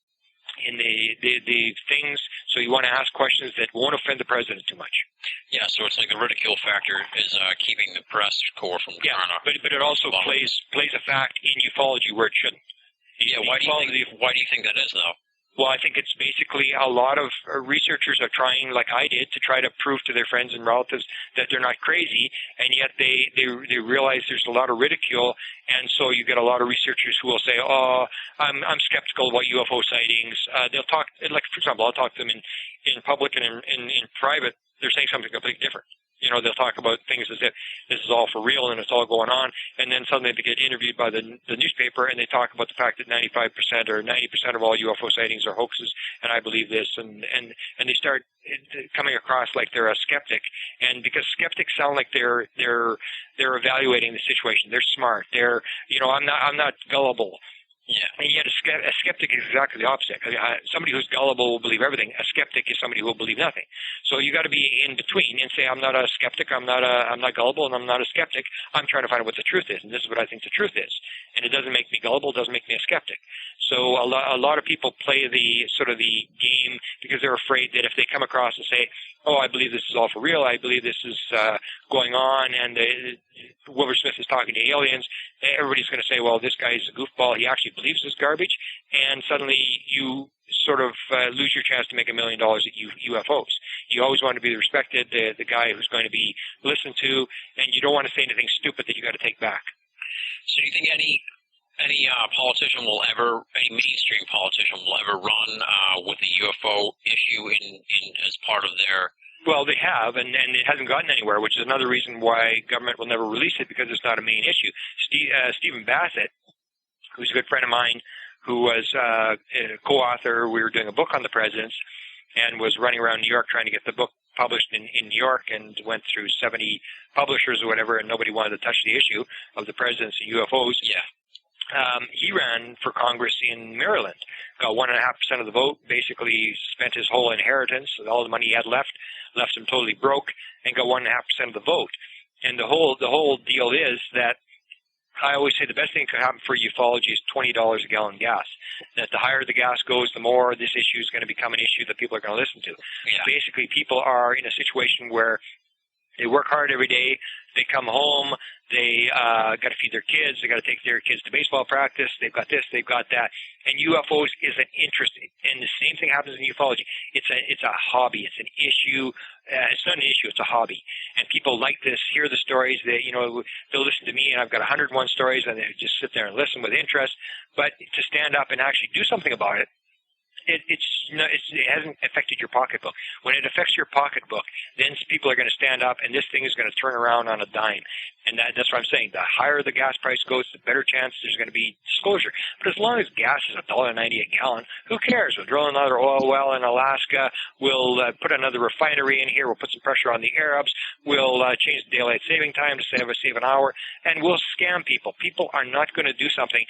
things. So you want to ask questions that won't offend the president too much. Yeah, so it's like the ridicule factor is keeping the press corps from trying to. But it also plays a fact in ufology where it shouldn't. Yeah, why do you think that is though? Well, I think it's basically a lot of researchers are trying, like I did, to try to prove to their friends and relatives that they're not crazy, and yet they realize there's a lot of ridicule, and so you get a lot of researchers who will say, "Oh, I'm skeptical about UFO sightings." They'll talk, like for example, I'll talk to them in public and in private. They're saying something completely different. You know, they'll talk about things as if this is all for real and it's all going on, and then suddenly they get interviewed by the newspaper and they talk about the fact that 95% or 90% of all UFO sightings are hoaxes, and I believe this, and they start coming across like they're a skeptic, and because skeptics sound like they're evaluating the situation, they're smart, they're, you know, I'm not gullible. Yeah. And yet a skeptic is exactly the opposite. Somebody who's gullible will believe everything. A skeptic is somebody who will believe nothing. So you got to be in between and say, I'm not a skeptic, I'm not gullible, and I'm not a skeptic. I'm trying to find out what the truth is, and this is what I think the truth is. And it doesn't make me gullible, it doesn't make me a skeptic. So a lot of people play the sort of the game because they're afraid that if they come across and say, oh, I believe this is all for real, I believe this is going on, and Wilbur Smith is talking to aliens, everybody's going to say, well, this guy's a goofball, he actually believes this garbage, and suddenly you sort of lose your chance to make $1 million at UFOs. You always want to be respected, the guy who's going to be listened to, and you don't want to say anything stupid that you got to take back. So do you think any politician will ever, any mainstream politician will ever run with the UFO issue in as part of their... Well, they have, and it hasn't gotten anywhere, which is another reason why government will never release it, because it's not a main issue. Stephen Bassett, who's a good friend of mine, who was a co-author, we were doing a book on the presidents, and was running around New York trying to get the book published in New York, and went through 70 publishers or whatever, and nobody wanted to touch the issue of the presidents and UFOs. Yeah. He ran for Congress in Maryland, got 1.5% of the vote, basically spent his whole inheritance, all the money he had left him totally broke, and got 1.5% of the vote. And the whole deal is that I always say the best thing that could happen for ufology is $20 a gallon gas. That the higher the gas goes, the more this issue is going to become an issue that people are going to listen to. Yeah. Basically, people are in a situation where they work hard every day. They come home. They got to feed their kids. They got to take their kids to baseball practice. They've got this. They've got that. And UFOs is an interest. And the same thing happens in ufology. It's a hobby. It's an issue. It's not an issue. It's a hobby. And people like this, hear the stories. That, you know, they'll listen to me, and I've got 101 stories, and they just sit there and listen with interest. But to stand up and actually do something about it, it hasn't affected your pocketbook. When it affects your pocketbook, then people are going to stand up, and this thing is going to turn around on a dime. And that's what I'm saying. The higher the gas price goes, the better chance there's going to be disclosure. But as long as gas is $1.90 a gallon, who cares? We'll drill another oil well in Alaska. We'll put another refinery in here. We'll put some pressure on the Arabs. We'll change the daylight saving time to save an hour. And we'll scam people. People are not going to do something.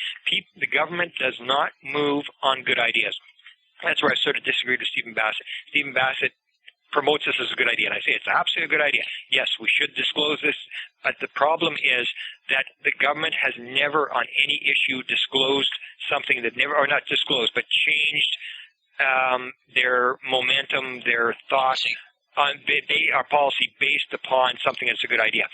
The government does not move on good ideas. That's where I sort of disagreed with Stephen Bassett. Stephen Bassett promotes this as a good idea, and I say it's absolutely a good idea. Yes, we should disclose this, but the problem is that the government has never on any issue disclosed something that never, or not disclosed, but changed their momentum, their thoughts, our policy based upon something that's a good idea.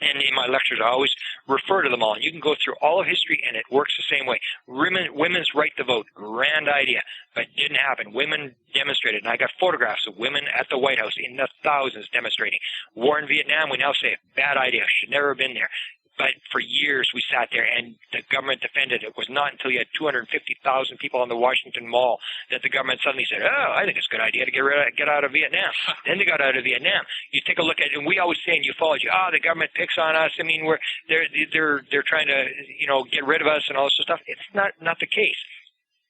And in my lectures, I always refer to them all. And you can go through all of history, and it works the same way. Women's right to vote, grand idea, but it didn't happen. Women demonstrated, and I got photographs of women at the White House in the thousands demonstrating. War in Vietnam, we now say, bad idea, should never have been there. But for years we sat there, and the government defended it. It was not until you had 250,000 people on the Washington Mall that the government suddenly said, oh, I think it's a good idea to get out of Vietnam. Then they got out of Vietnam. You take a look at it, and we always say in ufology, the government picks on us. I mean, they're trying to, you know, get rid of us and all this stuff. It's not the case.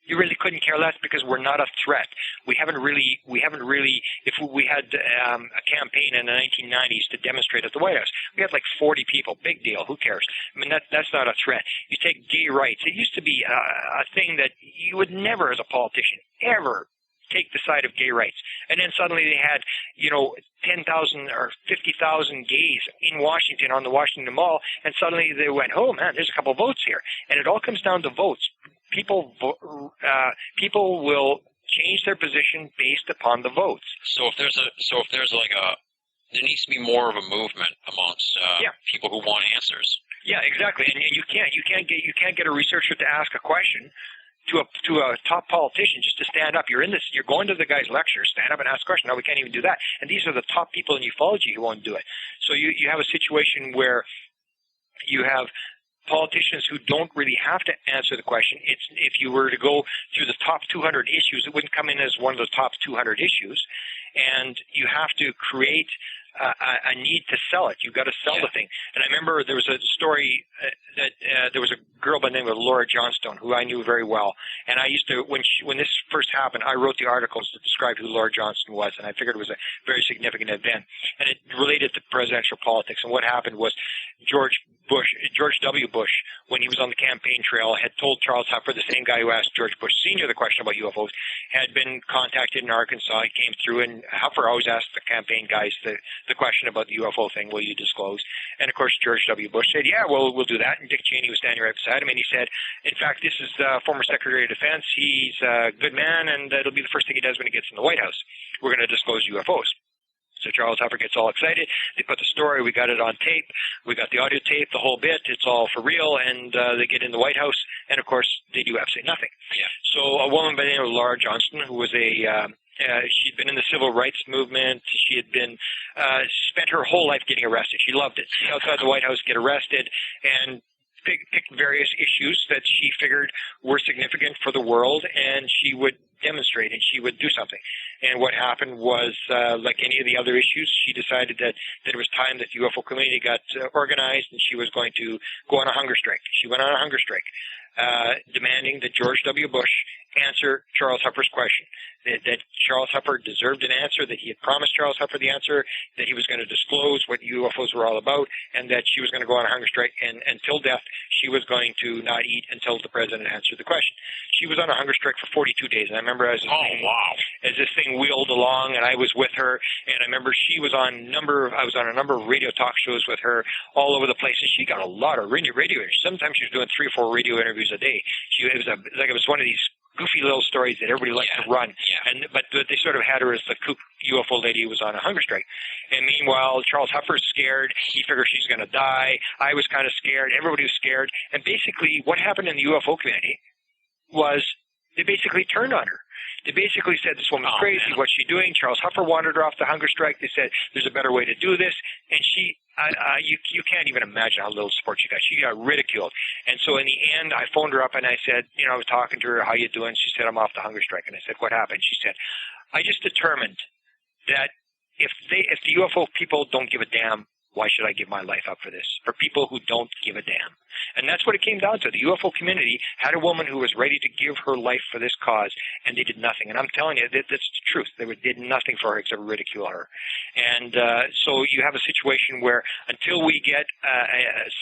You really couldn't care less because we're not a threat. We haven't really, if we had a campaign in the 1990s to demonstrate at the White House, we had like 40 people, big deal, who cares? I mean, that's not a threat. You take gay rights. It used to be a thing that you would never as a politician ever take the side of gay rights. And then suddenly they had, 10,000 or 50,000 gays in Washington on the Washington Mall, and suddenly they went, oh man, there's a couple votes here. And it all comes down to votes. People will change their position based upon the votes. So if there's there needs to be more of a movement amongst people who want answers. Yeah, exactly. And you can't get a researcher to ask a question to a top politician just to stand up. You're going to the guy's lecture, stand up and ask a question. No, we can't even do that. And these are the top people in ufology who won't do it. So you have a situation where you have politicians who don't really have to answer the question. If you were to go through the top 200 issues, it wouldn't come in as one of the top 200 issues. And you have to create a need to sell it. You've got to sell the thing. And I remember there was a story that there was a girl by the name of Laura Johnstone who I knew very well. And I used to, when this first happened, I wrote the articles that described who Laura Johnstone was, and I figured it was a very significant event. And it related to presidential politics. And what happened was George W. Bush, when he was on the campaign trail, had told Charles Hupper, the same guy who asked George Bush Sr. the question about UFOs, had been contacted in Arkansas. He came through, and Hupper always asked the campaign guys the question about the UFO thing, will you disclose? And of course, George W. Bush said, yeah, well, we'll do that. And Dick Cheney was standing right beside him, and he said, in fact, this is the former Secretary of Defense. He's a good man, and it'll be the first thing he does when he gets in the White House. We're going to disclose UFOs. So Charles Hupper gets all excited. They put the story. We got it on tape. We got the audio tape, the whole bit. It's all for real. And they get in the White House. And, of course, they do absolutely nothing. Yeah. So a woman by the name of Laura Johnston, who was she'd been in the civil rights movement. She had been spent her whole life getting arrested. She loved it. She outside the White House, get arrested, and picked various issues that she figured were significant for the world, and she would demonstrate and she would do something. And what happened was, like any of the other issues, she decided that it was time that the UFO community got organized, and she was going to go on a hunger strike. She went on a hunger strike, demanding that George W. Bush answer Charles Hupper's question, that Charles Hupper deserved an answer, that he had promised Charles Hupper the answer, that he was going to disclose what UFOs were all about, and that she was going to go on a hunger strike, and until death, she was going to not eat until the president answered the question. She was on a hunger strike for 42 days, and I remember as this thing wheeled along, and I was with her, and I remember I was on a number of radio talk shows with her all over the place, and she got a lot of radio interviews. Sometimes she was doing 3 or 4 radio interviews a day. It was one of these goofy little stories that everybody likes to run. Yeah. But they sort of had her as the kook UFO lady who was on a hunger strike. And meanwhile, Charles Hupper's scared. He figures she's going to die. I was kind of scared. Everybody was scared. And basically what happened in the UFO community was they basically turned on her. They basically said, this woman's crazy. What's she doing? Charles Hupper wanted her off the hunger strike. They said, there's a better way to do this. And you can't even imagine how little support she got. She got ridiculed. And so in the end, I phoned her up and I said, I was talking to her, how you doing? She said, I'm off the hunger strike. And I said, what happened? She said, I just determined that if the UFO people don't give a damn, why should I give my life up for this? For people who don't give a damn. And that's what it came down to. The UFO community had a woman who was ready to give her life for this cause, and they did nothing. And I'm telling you, that's the truth. They did nothing for her except ridicule her. And so you have a situation where until we get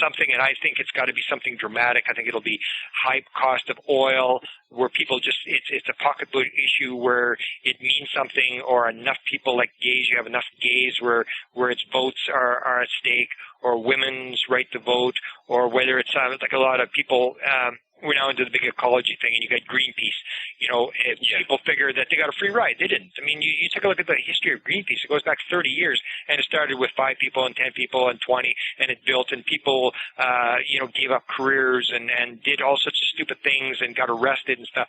something, and I think it's got to be something dramatic. I think it'll be high cost of oil, where people just, it's a pocketbook issue where it means something, or enough people like gays, you have enough gays where its votes are at stake, or women's right to vote, or whether it's like a lot of people, we're now into the big ecology thing, and you got Greenpeace. People figure that they got a free ride. They didn't. I mean, you take a look at the history of Greenpeace. It goes back 30 years, and it started with 5 people and 10 people and 20, and it built, and people, gave up careers and did all sorts of stupid things and got arrested and stuff.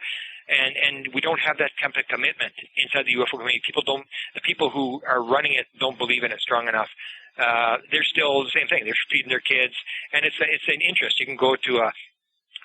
And we don't have that type of commitment inside the UFO community. The people who are running it don't believe in it strong enough. They're still the same thing. They're feeding their kids, and it's an interest. You can go to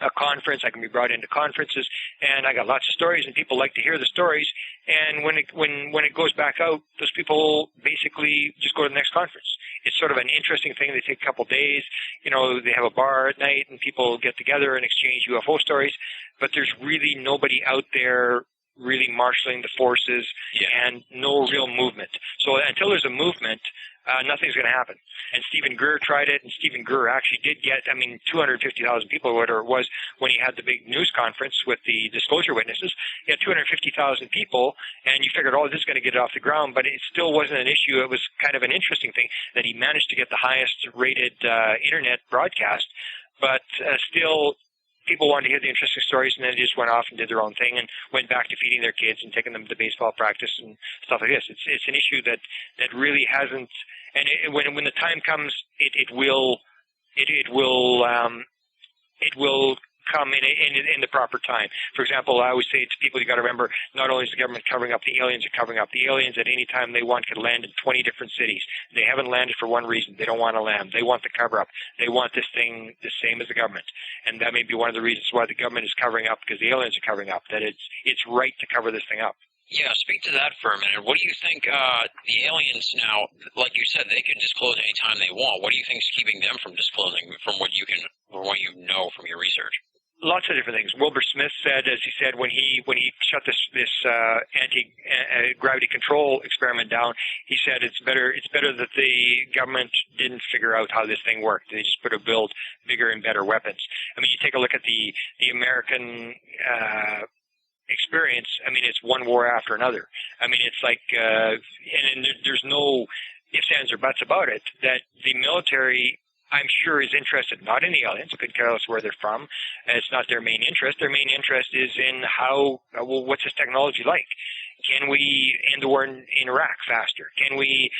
a conference. I can be brought into conferences, and I got lots of stories, and people like to hear the stories. And when it goes back out, those people basically just go to the next conference. It's sort of an interesting thing. They take a couple days. They have a bar at night, and people get together and exchange UFO stories. But there's really nobody out there really marshaling the forces, and no real movement. So until there's a movement, nothing's going to happen. And Stephen Greer tried it, and Stephen Greer actually did get, 250,000 people, or whatever it was, when he had the big news conference with the disclosure witnesses. He had 250,000 people, and you figured, this is going to get it off the ground, but it still wasn't an issue. It was kind of an interesting thing that he managed to get the highest rated internet broadcast, but still people wanted to hear the interesting stories, and then they just went off and did their own thing and went back to feeding their kids and taking them to baseball practice and stuff like this. It's an issue that really hasn't, and when the time comes, it will come in the proper time. For example, I always say to people, you got to remember, not only is the government covering up, the aliens are covering up. The aliens at any time they want could land in 20 different cities. They haven't landed for one reason. They don't want to land. They want the cover up. They want this thing the same as the government. And that may be one of the reasons why the government is covering up, because the aliens are covering up, that it's right to cover this thing up. Yeah, speak to that for a minute. What do you think the aliens now, like you said, they can disclose anytime they want. What do you think is keeping them from disclosing from what you know from your research? Lots of different things. Wilbur Smith said, as he said, when he shut this anti-gravity control experiment down, he said it's better that the government didn't figure out how this thing worked. They just put to build bigger and better weapons. I mean, you take a look at the American experience. I mean, it's one war after another. I mean, it's like, and there's no ifs, ands, or buts about it, that the military, I'm sure, is interested not in the aliens. Could care less where they're from. It's not their main interest. Their main interest is in what's this technology like? Can we end the war in Iraq faster? Can we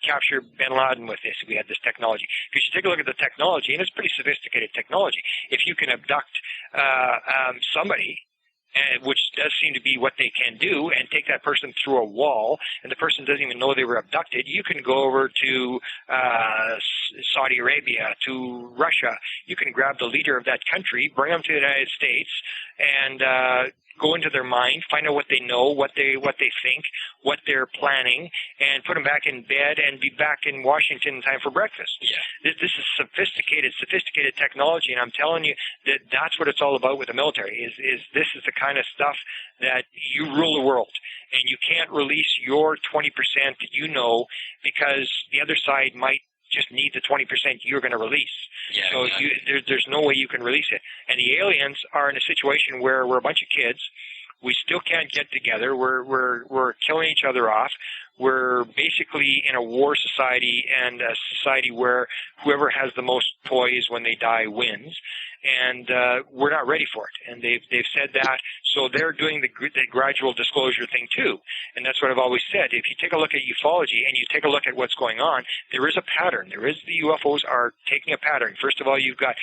capture Bin Laden with this if we had this technology? Because you take a look at the technology, and it's pretty sophisticated technology. If you can abduct somebody, which does seem to be what they can do, and take that person through a wall, and the person doesn't even know they were abducted, you can go over to Saudi Arabia, to Russia. You can grab the leader of that country, bring them to the United States, and go into their mind, find out what they know, what they think, what they're planning, and put them back in bed and be back in Washington in time for breakfast. Yeah. This is sophisticated technology, and I'm telling you that that's what it's all about with the military. Is this is the kind of stuff that you rule the world, and you can't release your 20% that you know, because the other side might just need the 20% you're going to release. Yeah, so exactly. There's no way you can release it. And the aliens are in a situation where we're a bunch of kids. We still can't get together. We're killing each other off. We're basically in a war society, and a society where whoever has the most toys when they die wins. And we're not ready for it. And they've said that. So they're doing the gradual disclosure thing too. And that's what I've always said. If you take a look at ufology and you take a look at what's going on, there is a pattern. The UFOs are taking a pattern. First of all, you've got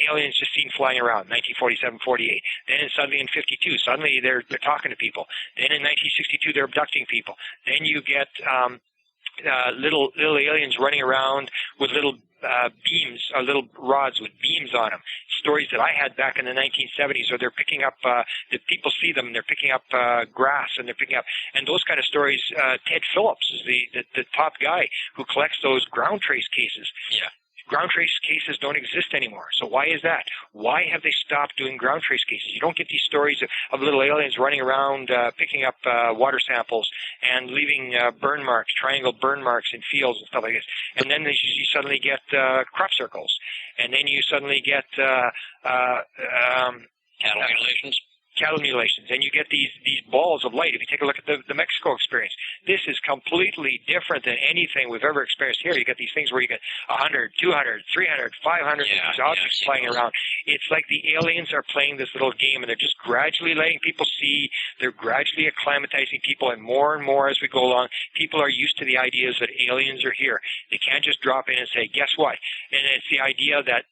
aliens just seen flying around, 1947, 48. Then suddenly in 52, suddenly they're talking to people. Then in 1962, they're abducting people. Then you get little aliens running around with little beams, or little rods with beams on them. Stories that I had back in the 1970s, or they're picking up, the people see them, and they're picking up grass, and they're picking up, and those kind of stories. Ted Phillips is the top guy who collects those ground trace cases. Yeah. Ground trace cases don't exist anymore. So why is that? Why have they stopped doing ground trace cases? You don't get these stories of little aliens running around picking up water samples and leaving burn marks, triangle burn marks in fields and stuff like this. And then you suddenly get crop circles. And then you suddenly get cattle mutilations. Cattle mutilations, and you get these balls of light. If you take a look at the Mexico experience, this is completely different than anything we've ever experienced here. You get these things where you get 100, 200, 300, 500 these objects flying around. It's like the aliens are playing this little game, and they're just gradually letting people see. They're gradually acclimatizing people, and more as we go along, people are used to the ideas that aliens are here. They can't just drop in and say, guess what? And it's the idea that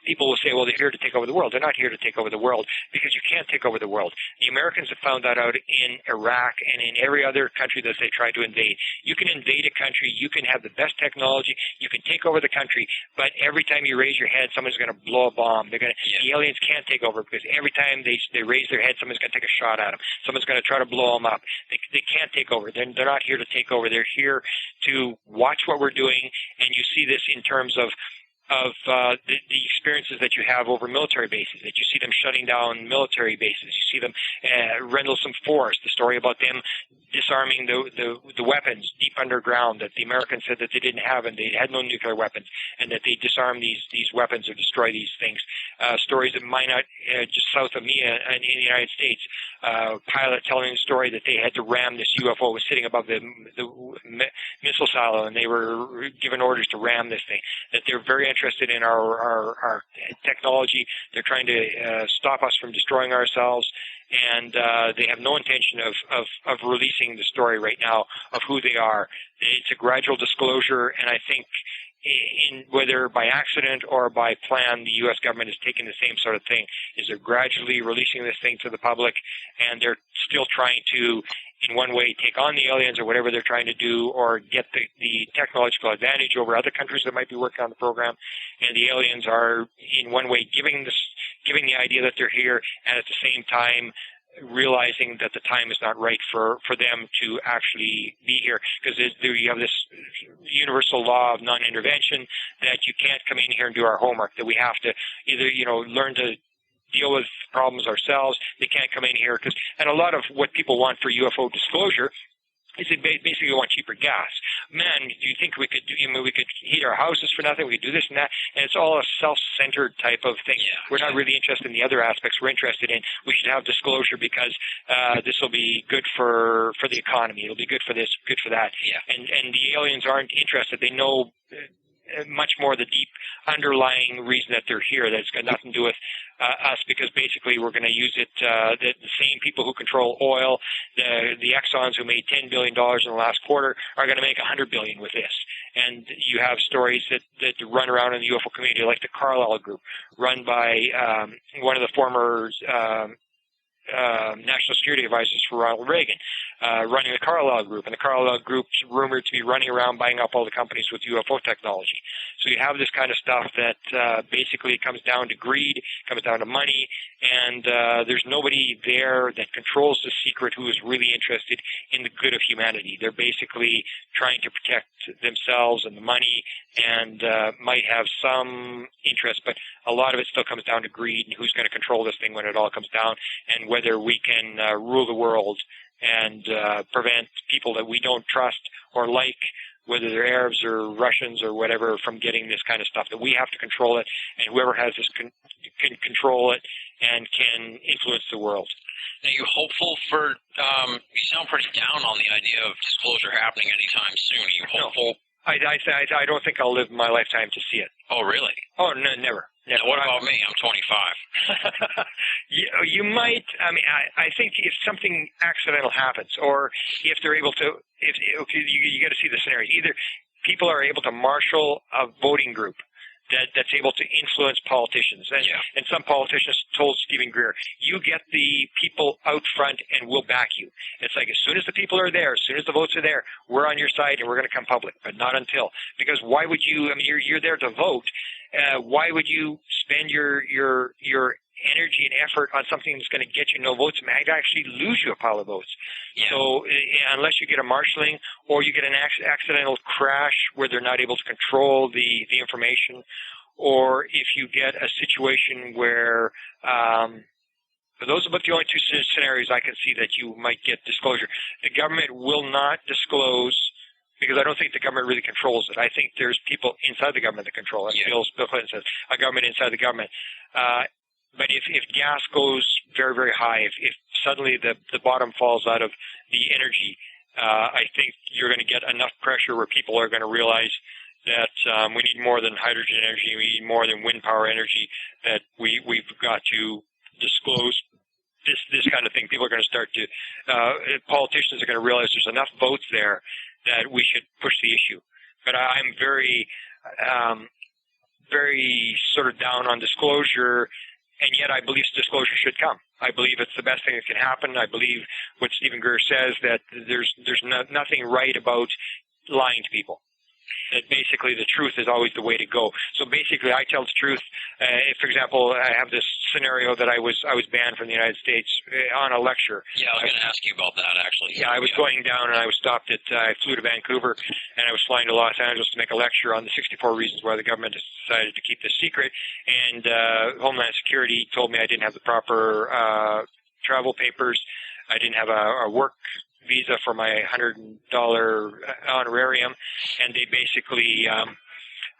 people will say, well, they're here to take over the world. They're not here to take over the world, because you can't take over the world. The Americans have found that out in Iraq and in every other country that they tried to invade. You can invade a country. You can have the best technology. You can take over the country. But every time you raise your head, someone's going to blow a bomb. The aliens can't take over, because every time they raise their head, someone's going to take a shot at them. Someone's going to try to blow them up. They can't take over. They're not here to take over. They're here to watch what we're doing. And you see this in terms of the experiences that you have over military bases, that you see them shutting down military bases. You see them Rendlesham Forest, the story about them disarming the weapons deep underground that the Americans said that they didn't have, and they had no nuclear weapons, and that they disarmed these weapons or destroy these things. Stories of Minot, just south of me in the United States, pilot telling the story that they had to ram this UFO. Was sitting above the missile silo, and they were given orders to ram this thing. That they're very interested in our technology. They're trying to stop us from destroying ourselves, and they have no intention of releasing the story right now of who they are. It's a gradual disclosure, and I think in whether by accident or by plan, the U.S. government is taking the same sort of thing. Is they're gradually releasing this thing to the public, and they're still trying to, in one way, take on the aliens or whatever they're trying to do, or get the technological advantage over other countries that might be working on the program. And the aliens are, in one way, giving the idea that they're here, and at the same time realizing that the time is not right for them to actually be here, because you have this universal law of non-intervention that you can't come in here and do our homework, that we have to either learn to deal with problems ourselves. They can't come in here and a lot of what people want for UFO disclosure is they basically want cheaper gas. Man, do you think we could heat our houses for nothing? We could do this and that, and it's all a self-centered type of thing. Yeah, we're not really interested in the other aspects. We're interested in we should have disclosure because this will be good for the economy. It'll be good for this, good for that. Yeah. And the aliens aren't interested. They know much more the deep underlying reason that they're here. That's got nothing to do with us, because basically we're going to use it. The same people who control oil, the Exxons who made $10 billion in the last quarter, are going to make $100 billion with this. And you have stories that run around in the UFO community, like the Carlyle Group, run by one of the former national security advisors for Ronald Reagan, running the Carlyle Group. And the Carlyle Group's rumored to be running around buying up all the companies with UFO technology. So you have this kind of stuff that basically comes down to greed, comes down to money, and there's nobody there that controls the secret who is really interested in the good of humanity. They're basically trying to protect themselves and the money, and might have some interest, but a lot of it still comes down to greed and who's going to control this thing when it all comes down, and whether we can rule the world and prevent people that we don't trust or like, whether they're Arabs or Russians or whatever, from getting this kind of stuff, that we have to control it, and whoever has this can control it and can influence the world. Are you hopeful for, you sound pretty down on the idea of disclosure happening anytime soon. Are you hopeful? No. I don't think I'll live my lifetime to see it. Oh, really? Oh, no, never. Now, what about me? I'm 25. You might. I mean, I think if something accidental happens, or if they're able to, you got to see the scenarios. Either people are able to marshal a voting group that's able to influence politicians. And some politicians told Stephen Greer, you get the people out front and we'll back you. It's like, as soon as the people are there, as soon as the votes are there, we're on your side and we're going to come public, but not until. Because why would you, I mean, you're there to vote. Why would you spend your energy and effort on something that's going to get you no votes, might actually lose you a pile of votes? Yeah. So unless you get a marshalling, or you get an accidental crash where they're not able to control the information, or if you get a situation where those are about the only two scenarios I can see that you might get disclosure. The government will not disclose, because I don't think the government really controls it. I think there's people inside the government that control it. Yeah. Bill Clinton says, a government inside the government. But if gas goes very, very high, if suddenly the bottom falls out of the energy, I think you're going to get enough pressure where people are going to realize that we need more than hydrogen energy, we need more than wind power energy, that we've got to disclose this kind of thing. People are going to start to, politicians are going to realize there's enough votes there that we should push the issue. But I'm very, very sort of down on disclosure. And yet I believe disclosure should come. I believe it's the best thing that can happen. I believe what Stephen Greer says, that there's nothing right about lying to people. That basically the truth is always the way to go. So basically I tell the truth. If, for example, I have this scenario that I was banned from the United States on a lecture. Yeah, I was going to ask you about that, actually. Yeah, I was going down and I was stopped I flew to Vancouver and I was flying to Los Angeles to make a lecture on the 64 reasons why the government has decided to keep this secret. And Homeland Security told me I didn't have the proper travel papers. I didn't have a work visa for my $100 honorarium, and they basically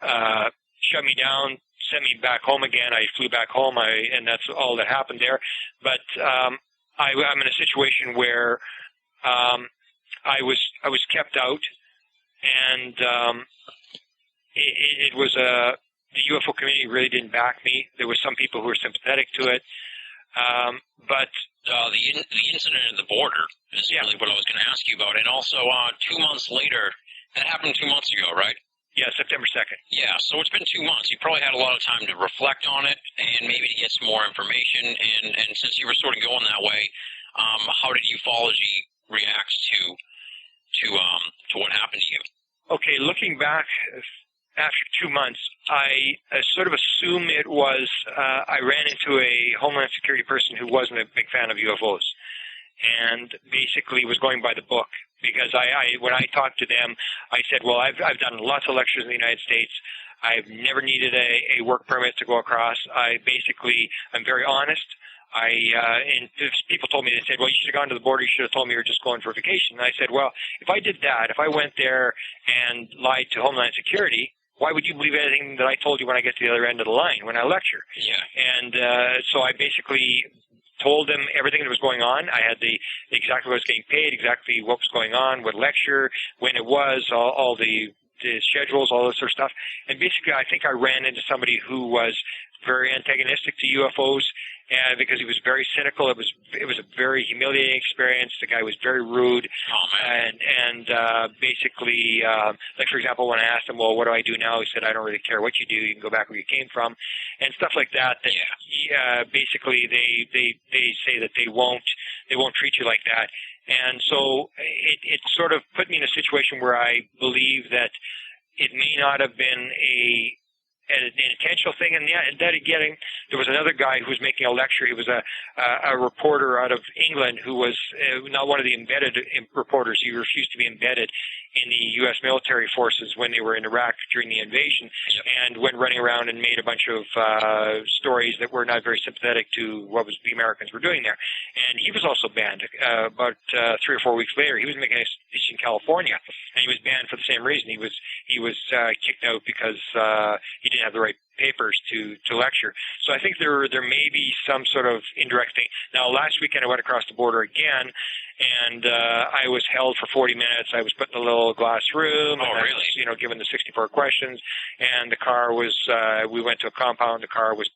shut me down, sent me back home again. I flew back home, and that's all that happened there. But I'm in a situation where I was kept out, and it was the UFO community really didn't back me. There were some people who were sympathetic to it, but the incident at the border is really what I was going to ask you about. And also, 2 months later, that happened 2 months ago, right? Yeah, September 2nd. Yeah, so it's been 2 months. You probably had a lot of time to reflect on it and maybe to get some more information. And since you were sort of going that way, how did ufology react to what happened to you? Okay, looking back after 2 months, I sort of assume it was I ran into a Homeland Security person who wasn't a big fan of UFOs, and basically was going by the book. Because when I talked to them, I said, well, I've done lots of lectures in the United States. I've never needed a work permit to go across. I'm very honest. And people told me, they said, well, you should have gone to the border. You should have told me you were just going for vacation. And I said, well, if I did that, if I went there and lied to Homeland Security, why would you believe anything that I told you when I get to the other end of the line, when I lecture? Yeah. And so I basically told them everything that was going on. I had exactly what was getting paid, exactly what was going on, what lecture, when it was, all the schedules, all this sort of stuff. And basically, I think I ran into somebody who was very antagonistic to UFOs, because he was very cynical. It was a very humiliating experience. The guy was very rude. Oh, man. And basically, like for example, when I asked him, well, what do I do now? He said, I don't really care what you do. You can go back where you came from, and stuff like that. Basically, they say that they won't treat you like that. And so it sort of put me in a situation where I believe that it may not have been an intentional thing. And then again, there was another guy who was making a lecture. He was a reporter out of England who was not one of the embedded reporters. He refused to be embedded in the U.S. military forces when they were in Iraq during the invasion, and went running around and made a bunch of stories that were not very sympathetic to what the Americans were doing there. And he was also banned about 3 or 4 weeks later. He was making a speech in California, and he was banned for the same reason. He was kicked out because he didn't have the right papers to lecture. So I think there may be some sort of indirect thing. Now, last weekend I went across the border again, and I was held for 40 minutes. I was put in a little glass room. Oh, and really? I was, given the 64 questions, and the car was, we went to a compound, the car was,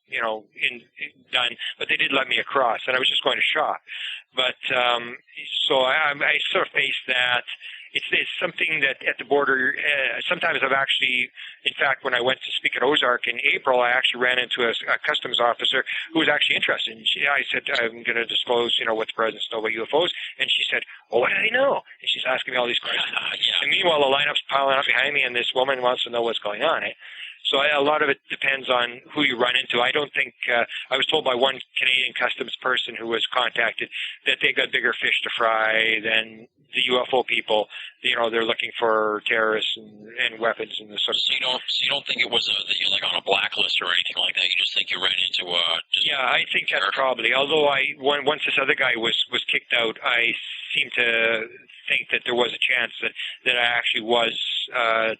done, but they did let me across, and I was just going to shop. But, so I sort of faced that. It's something that at the border, sometimes I've actually, in fact, when I went to speak at Ozark in April, I actually ran into a customs officer who was actually interested. And I said, I'm going to disclose, what the presidents know about UFOs. And she said, oh, what do they know? And she's asking me all these questions. Yeah. And meanwhile, the lineup's piling up behind me, and this woman wants to know what's going on. So a lot of it depends on who you run into. I don't think I was told by one Canadian customs person who was contacted that they got bigger fish to fry than the UFO people. They're looking for terrorists and weapons and this sort of stuff. So you don't think it was that you're like on a blacklist or anything like that? You just think you ran into yeah, I think that's probably. Although once this other guy was kicked out, I seem to think that there was a chance that I actually was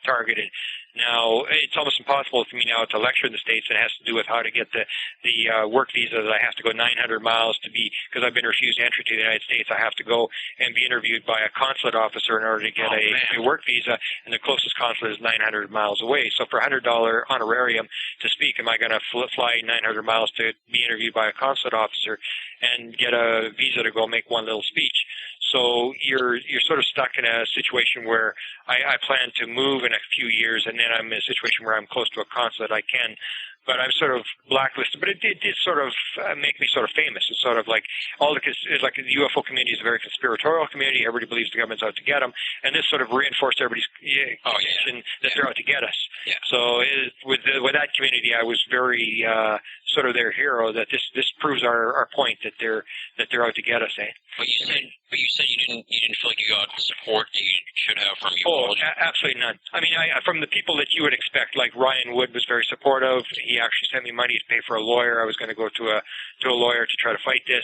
targeted. Now, it's almost impossible for me now to lecture in the States. It has to do with how to get the work visa that I have to go 900 miles to be, because I've been refused entry to the United States. I have to go and be interviewed by a consulate officer in order to get a work visa, and the closest consulate is 900 miles away. So for $100 honorarium to speak, am I going to fly 900 miles to be interviewed by a consulate officer and get a visa to go make one little speech? So you're sort of stuck in a situation where I plan to move in a few years, and then I'm in a situation where I'm close to a consulate. I can, but I'm sort of blacklisted. But it did sort of make me sort of famous. It's sort of like the UFO community is a very conspiratorial community. Everybody believes the government's out to get them, and this sort of reinforced everybody's conviction that they're out to get us. Yeah. So with that community, I was very sort of their hero. That this proves our point that they're out to get us. But you said you didn't feel like you got the support that you should have from you. Oh, absolutely none. I mean, from the people that you would expect, like Ryan Wood was very supportive. He actually sent me money to pay for a lawyer. I was going to go to a lawyer to try to fight this.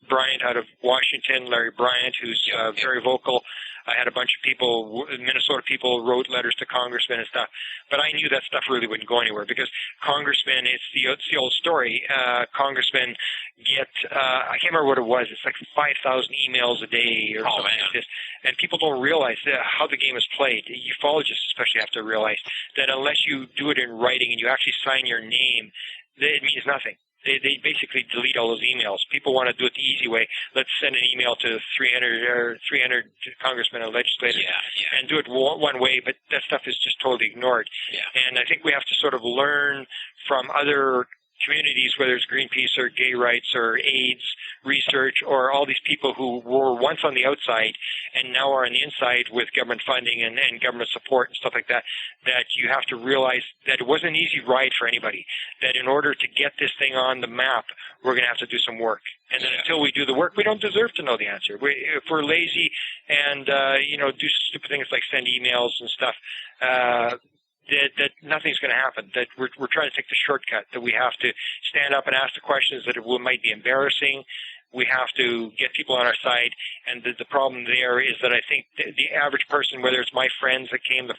Bryant out of Washington, Larry Bryant, who's very vocal. I had a bunch of people, Minnesota people, wrote letters to congressmen and stuff. But I knew that stuff really wouldn't go anywhere because congressmen, it's the old story. Congressmen get, I can't remember what it was. It's like 5,000 emails a day or something like this. And people don't realize how the game is played. Ufologists especially have to realize that unless you do it in writing and you actually sign your name, it means nothing. They basically delete all those emails. People want to do it the easy way. Let's send an email to 300 congressmen and legislators and do it one way, but that stuff is just totally ignored. Yeah. And I think we have to sort of learn from other communities, whether it's Greenpeace or gay rights or AIDS research or all these people who were once on the outside and now are on the inside with government funding and government support and stuff like that, that you have to realize that it wasn't an easy ride for anybody, that in order to get this thing on the map, we're going to have to do some work. And then until we do the work, we don't deserve to know the answer. If we're lazy and, do stupid things like send emails and stuff, that nothing's going to happen, that we're trying to take the shortcut, that we have to stand up and ask the questions that might be embarrassing. We have to get people on our side, and the problem there is that I think the average person, whether it's my friends that came the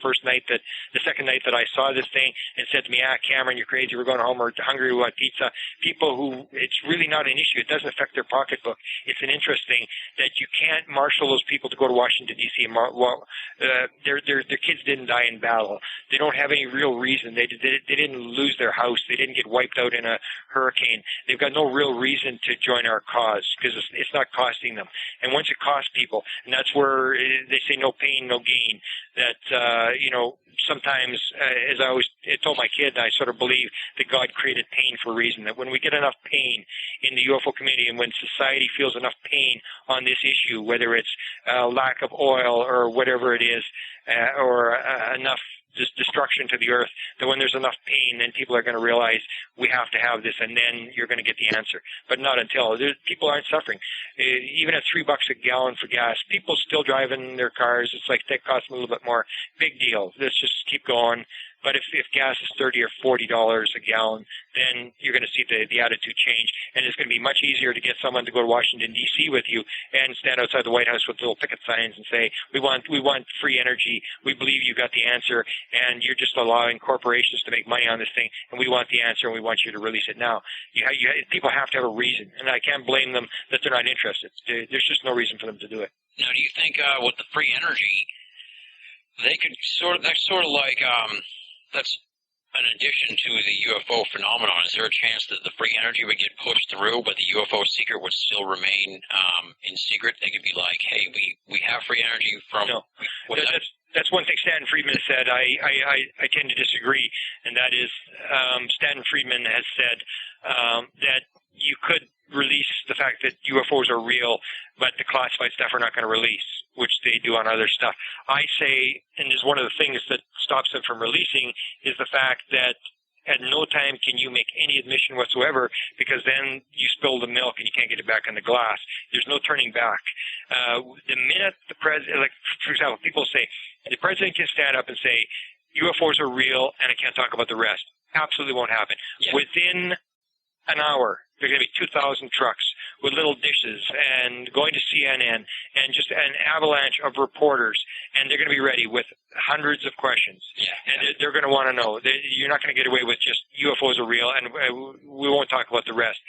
second night that I saw this thing and said to me, Cameron, you're crazy, we're going home, we're hungry, we want pizza, people who, it's really not an issue, it doesn't affect their pocketbook, it's an interesting that you can't marshal those people to go to Washington, D.C. Their kids didn't die in battle, they don't have any real reason, they didn't lose their house, they didn't get wiped out in a hurricane, they've got no real reason to join our cause, because it's not costing them. And once it costs people, and that's where they say no pain, no gain, that, sometimes, as I always told my kid, I sort of believe that God created pain for a reason, that when we get enough pain in the UFO community and when society feels enough pain on this issue, whether it's lack of oil or whatever it is, or enough destruction to the earth, that when there's enough pain, then people are going to realize we have to have this, and then you're going to get the answer. But not until. People aren't suffering. Even at $3 a gallon for gas, people still driving their cars. It's like that costs a little bit more. Big deal. Let's just keep going. But if gas is $30 or $40 a gallon, then you're going to see the attitude change. And it's going to be much easier to get someone to go to Washington, D.C. with you and stand outside the White House with little picket signs and say, we want free energy. We believe you got the answer, and you're just allowing corporations to make money on this thing, and we want the answer, and we want you to release it now. People have to have a reason, and I can't blame them that they're not interested. There's just no reason for them to do it. Now, do you think with the free energy, they could that's sort of like that's an addition to the UFO phenomenon. Is there a chance that the free energy would get pushed through, but the UFO secret would still remain in secret? They could be like, hey, we have free energy from... No. That's one thing Stanton Friedman has said. I tend to disagree, and that is Stanton Friedman has said that you could release the fact that UFOs are real, but the classified stuff are not going to release, which they do on other stuff. I say, and is one of the things that stops them from releasing, is the fact that at no time can you make any admission whatsoever, because then you spill the milk and you can't get it back in the glass. There's no turning back. The minute the president, like, for example, people say, the president can stand up and say, UFOs are real and I can't talk about the rest. Absolutely won't happen. Yeah. Within an hour, there are going to be 2,000 trucks with little dishes and going to CNN and just an avalanche of reporters, and they're going to be ready with hundreds of questions. Yeah. And they're going to want to know. You're not going to get away with just UFOs are real, and we won't talk about the rest.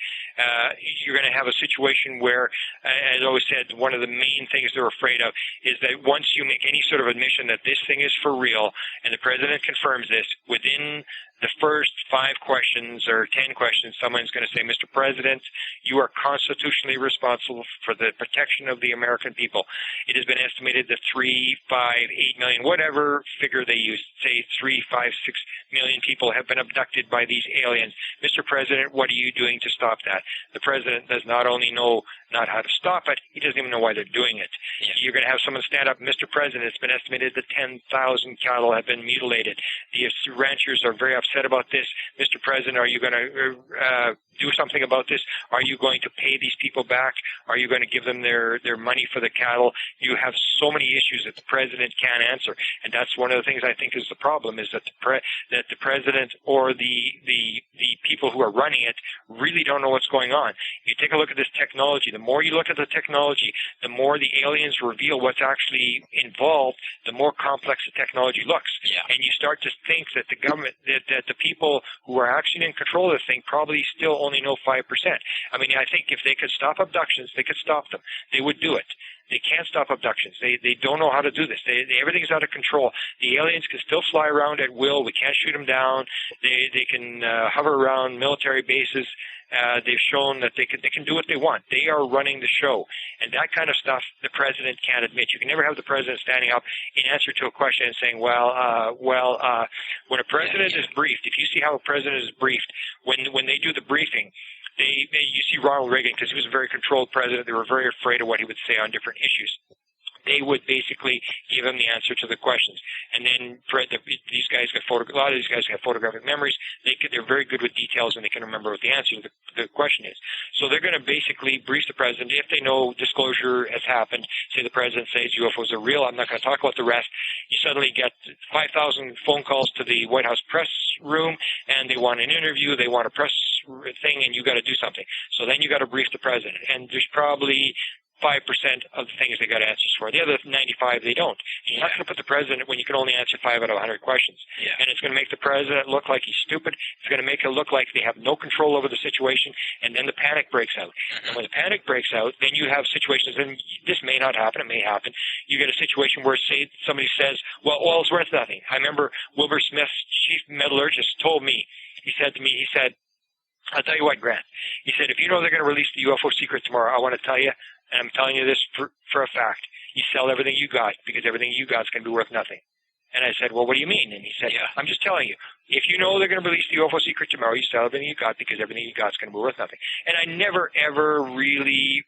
You're going to have a situation where, as I always said, one of the main things they're afraid of is that once you make any sort of admission that this thing is for real, and the president confirms this, within the first 5 questions or 10 questions, someone's going to say, Mr. President, you are constitutionally responsible for the protection of the American people. It has been estimated that 3, 5, 8 million, whatever figure they use, say 3, 5, 6 million people have been abducted by these aliens. Mr. President, what are you doing to stop that? The president does not only know not how to stop it, he doesn't even know why they're doing it. Yeah. You're going to have someone stand up, Mr. President, it's been estimated that 10,000 cattle have been mutilated. The ranchers are very upset about this. Mr. President, are you going to do something about this? Are you going to pay these people back? Are you going to give them their money for the cattle? You have so many issues that the president can't answer, and that's one of the things I think is the problem, is that the president or the people who are running it really don't know what's going on. You take a look at this technology. The more you look at the technology, the more the aliens reveal what's actually involved, the more complex the technology looks. Yeah. And you start to think that the government, that the people who are actually in control of the thing probably still only know 5%. I mean, I think if they could stop abductions, they could stop them. They would do it. They can't stop abductions. They don't know how to do this. Everything's out of control. The aliens can still fly around at will. We can't shoot them down. They can hover around military bases They've shown that they can do what they want. They are running the show. And that kind of stuff the president can't admit. You can never have the president standing up in answer to a question and saying, when a president is briefed, if you see how a president is briefed, when they do the briefing, you see Ronald Reagan, because he was a very controlled president, they were very afraid of what he would say on different issues. They would basically give him the answer to the questions. And then these guys a lot of these guys have photographic memories. They're very good with details, and they can remember what the answer to the question is. So they're going to basically brief the president. If they know disclosure has happened, say the president says UFOs are real, I'm not going to talk about the rest. You suddenly get 5,000 phone calls to the White House press room, and they want an interview, they want a press thing, and you got to do something. So then you got to brief the president. And there's probably 5% of the things they got answers for. The other 95 they don't. And you're not going to put the president when you can only answer 5 out of 100 questions. Yeah. And it's going to make the president look like he's stupid. It's going to make it look like they have no control over the situation, and then the panic breaks out. And when the panic breaks out, then you have situations, and this may not happen, it may happen. You get a situation where, say, somebody says, well, oil's worth nothing. I remember Wilbur Smith's chief metallurgist told me, he said, I'll tell you what, Grant. He said, if you know they're going to release the UFO secret tomorrow, I want to tell you, and I'm telling you this for a fact, you sell everything you got, because everything you got is going to be worth nothing. And I said, well, what do you mean? And he said, I'm just telling you, if you know they're going to release the UFO secret tomorrow, you sell everything you got, because everything you got is going to be worth nothing. And I never, ever really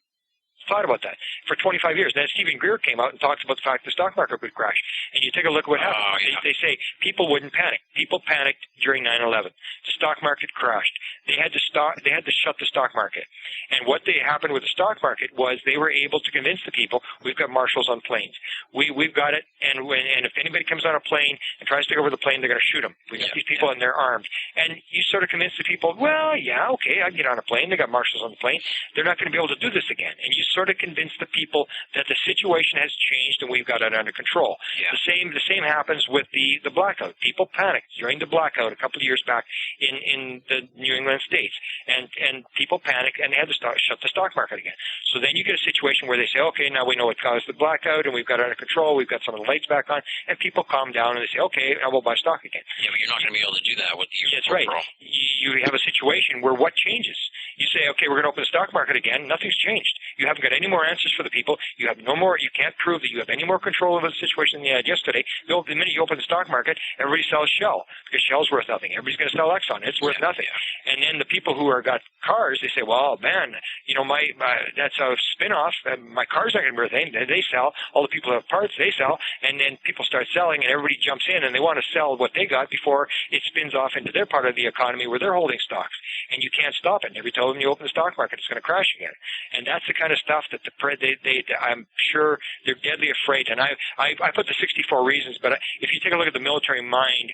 thought about that for 25 years. Then Stephen Greer came out and talked about the fact the stock market would crash. And you take a look at what happened. They say people wouldn't panic. People panicked during 9/11. The stock market crashed. They had to shut the stock market. And what happened with the stock market was they were able to convince the people, we've got marshals on planes. We've got it, and if anybody comes on a plane and tries to take over the plane, they're going to shoot them. We got these people and they're armed. And you sort of convince the people, well, yeah, okay, I can get on a plane. They got marshals on the plane. They're not going to be able to do this again. And you sort of convince the people that the situation has changed and we've got it under control. Yeah. The same happens with the blackout. People panicked during the blackout a couple of years back in the New England states, and people panicked and they had to shut the stock market again. So then you get a situation where they say, okay, now we know what caused the blackout and we've got it under control. We've got some of the lights back on, and people calm down and they say, okay, now we'll buy stock again. Yeah, but you're not going to be able to do that with the UFO. That's right. You have a situation where what changes? You say, okay, we're going to open the stock market again. Nothing's changed. You haven't got any more answers for the people. You have no more. You can't prove that you have any more control over the situation than you had yesterday. The minute you open the stock market, everybody sells Shell, because Shell's worth nothing. Everybody's going to sell Exxon. It's worth nothing. And then the people who got cars, they say, well, man, that's a spin-off. My car's not going to be worth anything. They sell. All the people who have parts, they sell. And then people start selling, and everybody jumps in, and they want to sell what they got before it spins off into their part of the economy where they're holding stocks. And you can't stop it. And every time you open the stock market, it's going to crash again. And that's the kind of stuff that I'm sure they're deadly afraid. And I put the 64 reasons, but if you take a look at the military mind,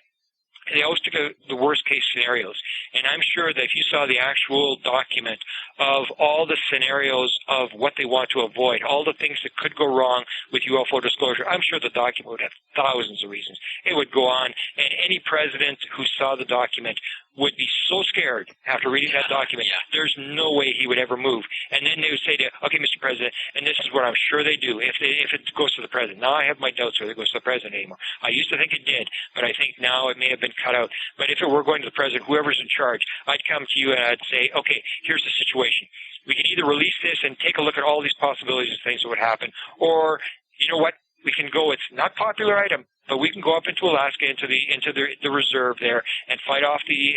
they always took the worst case scenarios. And I'm sure that if you saw the actual document of all the scenarios of what they want to avoid, all the things that could go wrong with UFO disclosure, I'm sure the document would have thousands of reasons. It would go on, and any president who saw the document would be so scared after reading that document. There's no way he would ever move. And then they would say to, okay, Mr. President, and this is what I'm sure they do, if it goes to the president. Now I have my doubts whether it goes to the president anymore. I used to think it did, but I think now it may have been cut out. But if it were going to the president, whoever's in charge, I'd come to you and I'd say, okay, here's the situation. We can either release this and take a look at all these possibilities of things that would happen, or, you know what, we can go, it's not popular item, but we can go up into Alaska, into the reserve there, and fight off the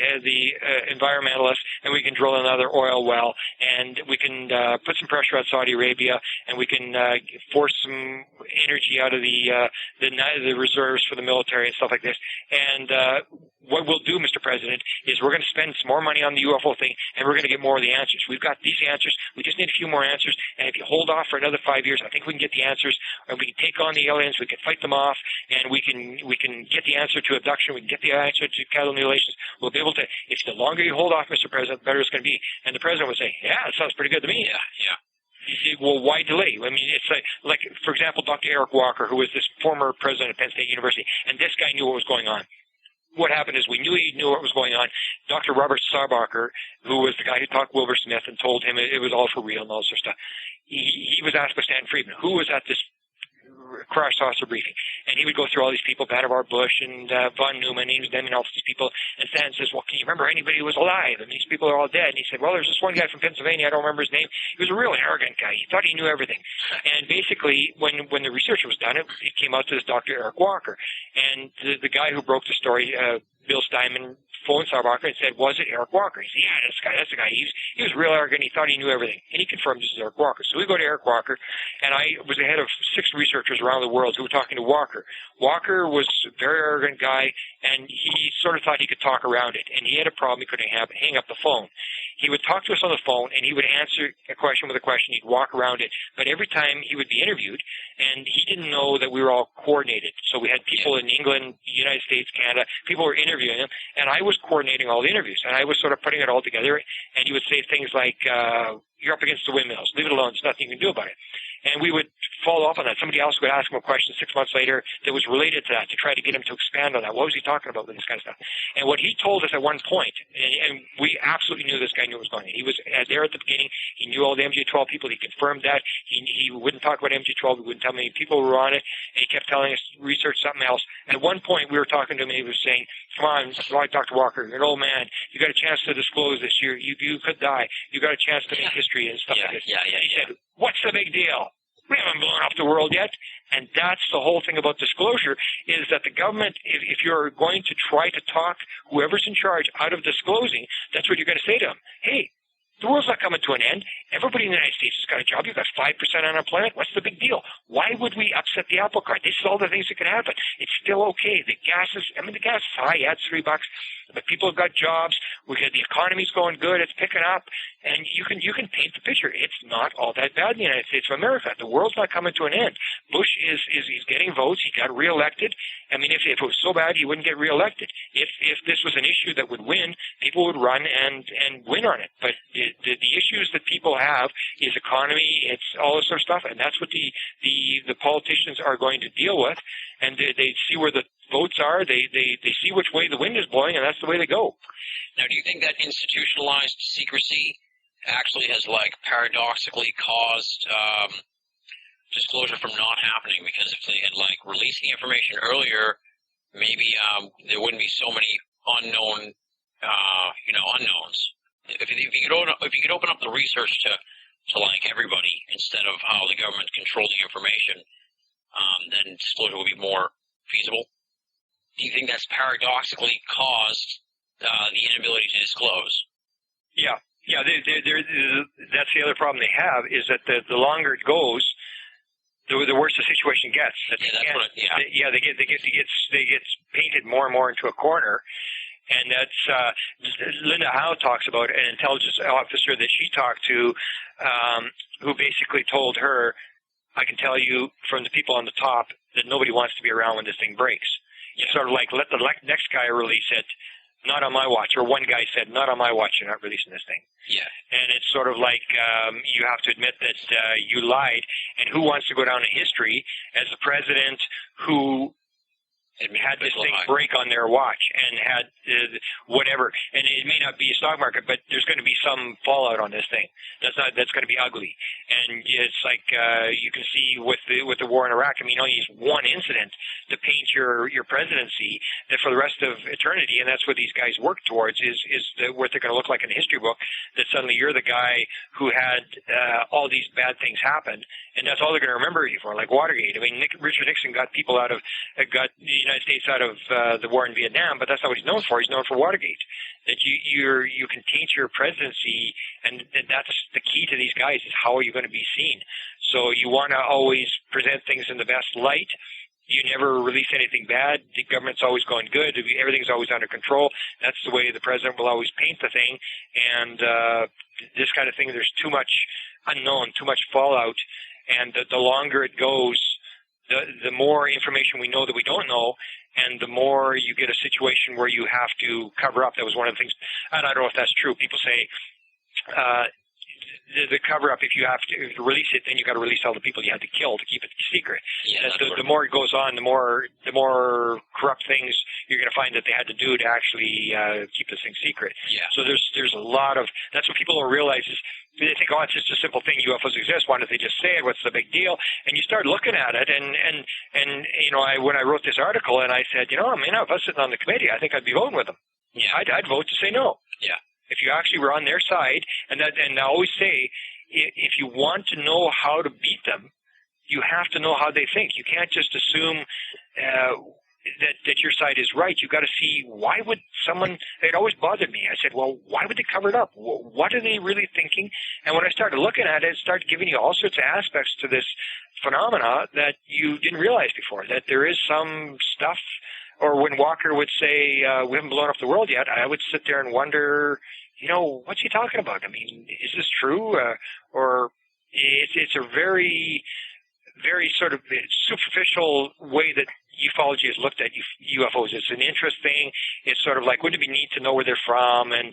environmentalists, and we can drill another oil well, and we can put some pressure on Saudi Arabia, and we can force some energy out of the reserves for the military and stuff like this. And what we'll do, Mr. President, is we're going to spend some more money on the UFO thing, and we're going to get more of the answers. We've got these answers. We just need a few more answers, and if you hold off for another 5 years, I think we can get the answers, and we can take on the aliens, we can fight them off, and we can get the answer to abduction, we can get the answer to cattle mutilations. We'll be able to, if the longer you hold off, Mr. President, the better it's going to be. And the President would say, yeah, it sounds pretty good to me. Yeah. You say, well, why delay? I mean, it's like, for example, Dr. Eric Walker, who was this former president of Penn State University, and this guy knew what was going on. What happened is we knew he knew what was going on. Dr. Robert Sarbacher, who was the guy who talked to Wilbur Smith and told him it was all for real and all this sort of stuff, he was asked by Stan Friedman, who was at this crash saucer briefing. And he would go through all these people, Vannevar Bush and von Neumann, and then all these people, and Stan says, well, can you remember anybody who was alive? And these people are all dead. And he said, well, there's this one guy from Pennsylvania, I don't remember his name. He was a real arrogant guy. He thought he knew everything. And basically, when the research was done, it came out to this Dr. Eric Walker. And the guy who broke the story, Bill Steinman, phoned Walker and said, was it Eric Walker? He said, yeah, that's the guy. He was real arrogant. He thought he knew everything. And he confirmed this is Eric Walker. So we go to Eric Walker, and I was the head of 6 researchers around the world who were talking to Walker. Walker was a very arrogant guy, and he sort of thought he could talk around it. And he had a problem. He couldn't hang up the phone. He would talk to us on the phone, and he would answer a question with a question. He'd walk around it. But every time he would be interviewed, and he didn't know that we were all coordinated. So we had people in England, United States, Canada. People were interviewing him, and I was coordinating all the interviews. And I was sort of putting it all together, and he would say things like, you're up against the windmills. Leave it alone. There's nothing you can do about it. And we would follow up on that. Somebody else would ask him a question 6 months later that was related to that to try to get him to expand on that. What was he talking about with this kind of stuff? And what he told us at one point, and we absolutely knew this guy knew what was going on. He was there at the beginning. He knew all the MJ-12 people. He confirmed that. He wouldn't talk about MJ-12. He wouldn't tell me people were on it. And he kept telling us to research something else. And at one point, we were talking to him, and he was saying, come on, Dr. Walker, you're an old man. You got a chance to disclose this. You could die. You got a chance to make history and stuff like this. He said, what's the big deal? We haven't blown up the world yet. And that's the whole thing about disclosure, is that the government, if you're going to try to talk whoever's in charge out of disclosing, that's what you're going to say to them. Hey, the world's not coming to an end. Everybody in the United States has got a job. You've got 5% unemployment. What's the big deal? Why would we upset the apple cart? This is all the things that can happen. It's still okay. The gas is high. Yeah, it's $3. But people have got jobs. The economy's going good. It's picking up. And you can paint the picture. It's not all that bad in the United States of America. The world's not coming to an end. Bush he's getting votes. He got reelected. I mean, if it was so bad, he wouldn't get reelected. If this was an issue that would win, people would run and win on it. But the issues that people have is economy, it's all this sort of stuff, and that's what the politicians are going to deal with. And they see where the votes are, they see which way the wind is blowing, and that's the way they go. Now, do you think that institutionalized secrecy actually has, paradoxically caused disclosure from not happening? Because if they had, released the information earlier, maybe there wouldn't be so many unknowns. If you could open up the research to everybody instead of how the government controls the information, then disclosure would be more feasible. Do you think that's paradoxically caused the inability to disclose? Yeah. That's the other problem they have, is that the longer it goes, the worse the situation gets. They get painted more and more into a corner. And that's Linda Howe talks about an intelligence officer that she talked to, who basically told her, I can tell you from the people on the top that nobody wants to be around when this thing breaks. Yeah. Sort of let the next guy release it, not on my watch. Or one guy said, not on my watch, you're not releasing this thing. Yeah. And it's sort of like you have to admit that you lied. And who wants to go down in history as the president who had this thing break on their watch and had whatever, and it may not be a stock market, but there's going to be some fallout on this thing. That's going to be ugly. And it's like you can see with the war in Iraq. I mean, you only use one incident to paint your presidency that for the rest of eternity, and that's what these guys work towards is what they're going to look like in a history book. That suddenly you're the guy who had all these bad things happen, and that's all they're going to remember you for, like Watergate. I mean, Richard Nixon got people got the United States out of the war in Vietnam, but that's not what he's known for. He's known for Watergate. That you can taint your presidency, and that's the key to these guys, is how are you going to be seen. So you want to always present things in the best light. You never release anything bad. The government's always going good. Everything's always under control. That's the way the president will always paint the thing. And this kind of thing, there's too much unknown, too much fallout, and the longer it goes, the more information we know that we don't know, and the more you get a situation where you have to cover up. That was one of the things, and I don't know if that's true. People say the cover-up, if you have to release it, then you got to release all the people you had to kill to keep it secret. Yeah, the more it goes on, the more corrupt things you're going to find that they had to do to actually keep this thing secret. Yeah. So there's a lot of, that's what people don't realize is They think, oh, it's just a simple thing. UFOs exist. Why don't they just say it? What's the big deal? And you start looking at it, and when I wrote this article, and I said, if I was sitting on the committee, I think I'd be voting with them. Yeah. I'd vote to say no. Yeah. If you actually were on their side, and I always say, if you want to know how to beat them, you have to know how they think. You can't just assume that your side is right. You've got to see, why would someone, it always bothered me. I said, well, why would they cover it up? What are they really thinking? And when I started looking at it, it started giving you all sorts of aspects to this phenomena that you didn't realize before, that there is some stuff. Or when Walker would say, we haven't blown up the world yet, I would sit there and wonder, what's he talking about? I mean, is this true? Or it's a very, very sort of superficial way that ufology has looked at UFOs. It's an interest thing. It's sort of like, wouldn't it be neat to know where they're from and,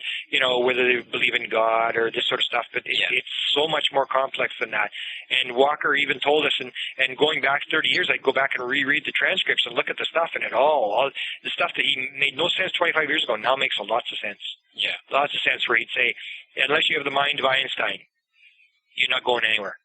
whether they believe in God or this sort of stuff. But it's so much more complex than that. And Walker even told us, and going back 30 years, I'd go back and reread the transcripts and look at the stuff, and all the stuff that he made no sense 25 years ago now makes lots of sense. Yeah. Lots of sense, where he'd say, unless you have the mind of Einstein, you're not going anywhere.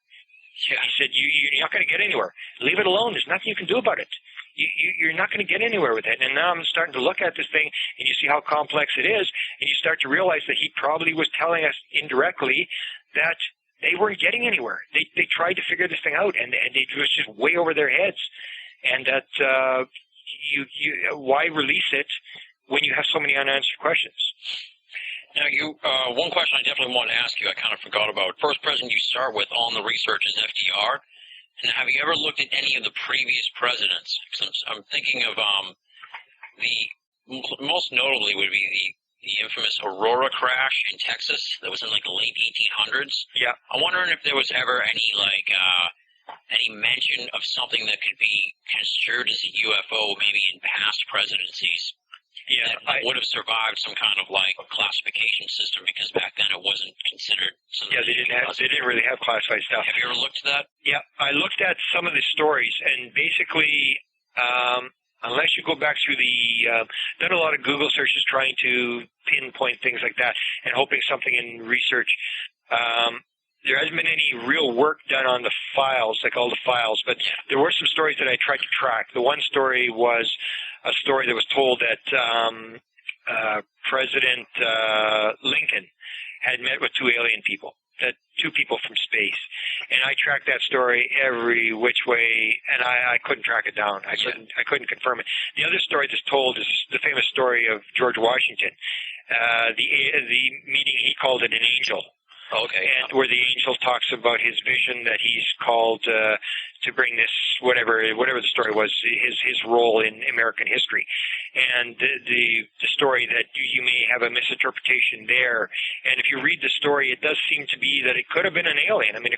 Yeah. He said, you're not going to get anywhere. Leave it alone. There's nothing you can do about it. You're not going to get anywhere with it. And now I'm starting to look at this thing, and you see how complex it is, and you start to realize that he probably was telling us indirectly that they weren't getting anywhere. They tried to figure this thing out, and it was just way over their heads. And that why release it when you have so many unanswered questions? Now, one question I definitely want to ask you, I kind of forgot about. First president you start with on the research is FDR. And have you ever looked at any of the previous presidents? Because I'm thinking of most notably would be the infamous Aurora crash in Texas that was in like the late 1800s. Yeah. I'm wondering if there was ever any mention of something that could be construed as a UFO maybe in past presidencies. Yeah, that would have survived some kind of like classification system, because back then it wasn't considered. Yeah, they didn't really have classified stuff. Have you ever looked at that? Yeah, I looked at some of the stories, and basically, unless you go back through done a lot of Google searches trying to pinpoint things like that, and hoping something in research. There hasn't been any real work done on the files, like all the files, but there were some stories that I tried to track. The one story was a story that was told that President Lincoln had met with two alien people, two people from space. And I tracked that story every which way, and I couldn't track it down. I couldn't confirm it. The other story that's told is the famous story of George Washington. The meeting, he called it an angel. Okay. And where the angel talks about his vision that he's called to bring this, whatever the story was, his role in American history. And the story that you may have a misinterpretation there. And if you read the story, it does seem to be that it could have been an alien. I mean,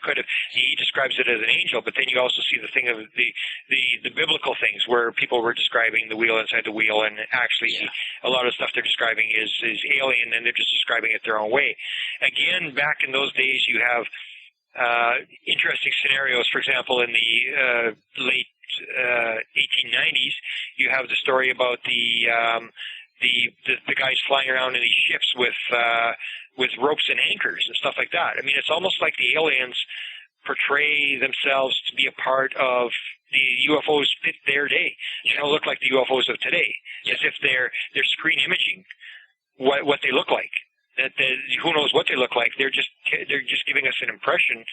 he describes it as an angel, but then you also see the thing of the biblical things where people were describing the wheel inside the wheel, and actually a lot of stuff they're describing is alien, and they're just describing it their own way. Again, back in those days, you have interesting scenarios. For example, in the late 1890s, you have the story about the guys flying around in these ships with ropes and anchors and stuff like that. I mean, it's almost like the aliens portray themselves to be a part of the UFOs fit their day. They don't look like the UFOs of today, as if they're screen imaging what they look like. Who knows what they look like? They're just giving us an impression,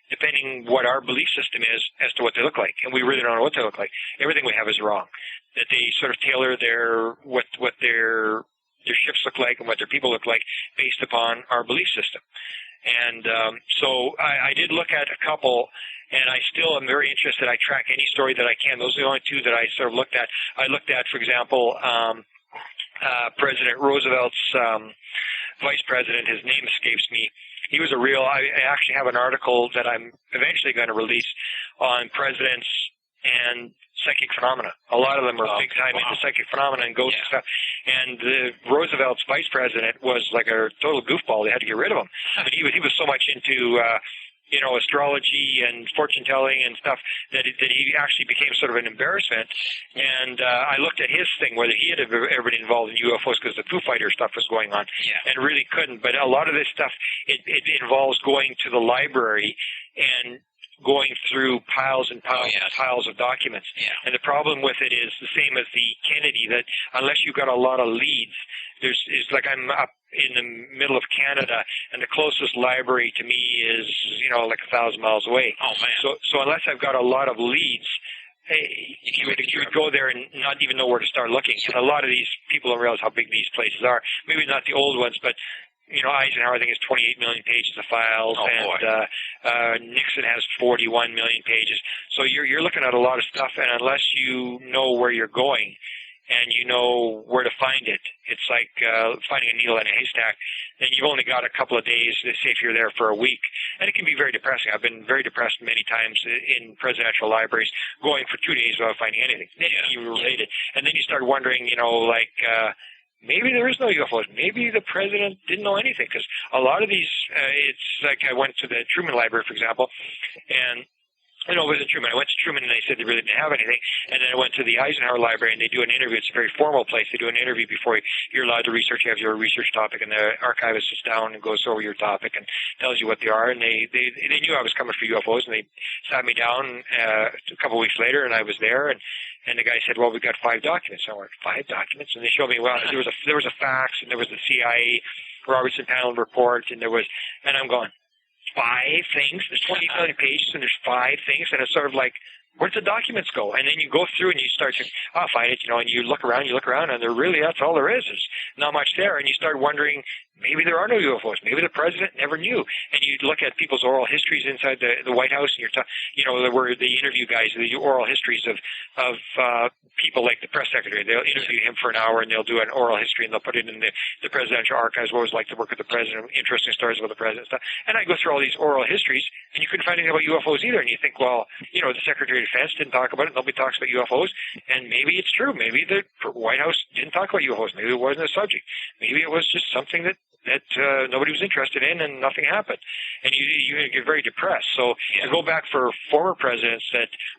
depending what our belief system is as to what they look like, and we really don't know what they look like. Everything we have is wrong. That they sort of tailor what their ships look like and what their people look like based upon our belief system. And so I did look at a couple, and I still am very interested. I track any story that I can. Those are the only two that I sort of looked at. I looked at, for example, President Roosevelt's vice president. His name escapes me. He was I actually have an article that I'm eventually going to release on presidents and psychic phenomena. A lot of them are big time into psychic phenomena and ghost stuff. And Roosevelt's vice president was like a total goofball. They had to get rid of him. But he was so much into astrology and fortune telling and stuff, that he actually became sort of an embarrassment. And I looked at his thing, whether he had ever been involved in UFOs, because the Foo Fighter stuff was going on, and really couldn't. But a lot of this stuff, it involves going to the library and going through piles and piles of documents. And the problem with it is the same as the Kennedy, that unless you've got a lot of leads, it's like I'm up in the middle of Canada, and the closest library to me is, like 1,000 miles away. Oh, man. So unless I've got a lot of leads, you would go there and not even know where to start looking. And a lot of these people don't realize how big these places are. Maybe not the old ones, but Eisenhower, I think, has 28 million pages of files, Nixon has 41 million pages. So you're looking at a lot of stuff, and unless you know where you're going and you know where to find it, it's like finding a needle in a haystack. Then you've only got a couple of days, say if you're there for a week. And it can be very depressing. I've been very depressed many times in presidential libraries, going for 2 days without finding anything related. And then you start wondering, maybe there is no UFOs. Maybe the president didn't know anything, because a lot of these, it's like I went to the Truman Library, for example, and it wasn't Truman. I went to Truman and they said they really didn't have anything. And then I went to the Eisenhower Library and they do an interview. It's a very formal place. They do an interview before you're allowed to research. You have your research topic, and the archivist sits down and goes over your topic and tells you what they are. And they knew I was coming for UFOs, and they sat me down a couple of weeks later, and I was there. And the guy said, well, we've got 5 documents. So I went, 5 documents? And they showed me, well, there was a fax, and there was the CIA Robertson panel report, and I'm going, 5 things? There's 28 million pages, and there's 5 things, and it's sort of like, where'd the documents go? And then you go through and you start to, I'll find it, and you look around, and that's all there is. There's not much there, and you start wondering, maybe there are no UFOs. Maybe the president never knew. And you look at people's oral histories inside the White House, and there were the interview guys, the oral histories of people like the press secretary. They'll interview him for an hour, and they'll do an oral history, and they'll put it in the presidential archives. What it was like to work with the president, interesting stories about the president and stuff. And I go through all these oral histories, and you couldn't find anything about UFOs either. And you think, well, the Secretary of Defense didn't talk about it. Nobody talks about UFOs. And maybe it's true. Maybe the White House didn't talk about UFOs. Maybe it wasn't a subject. Maybe it was just something that nobody was interested in, and nothing happened. And you get very depressed. So to go back for former presidents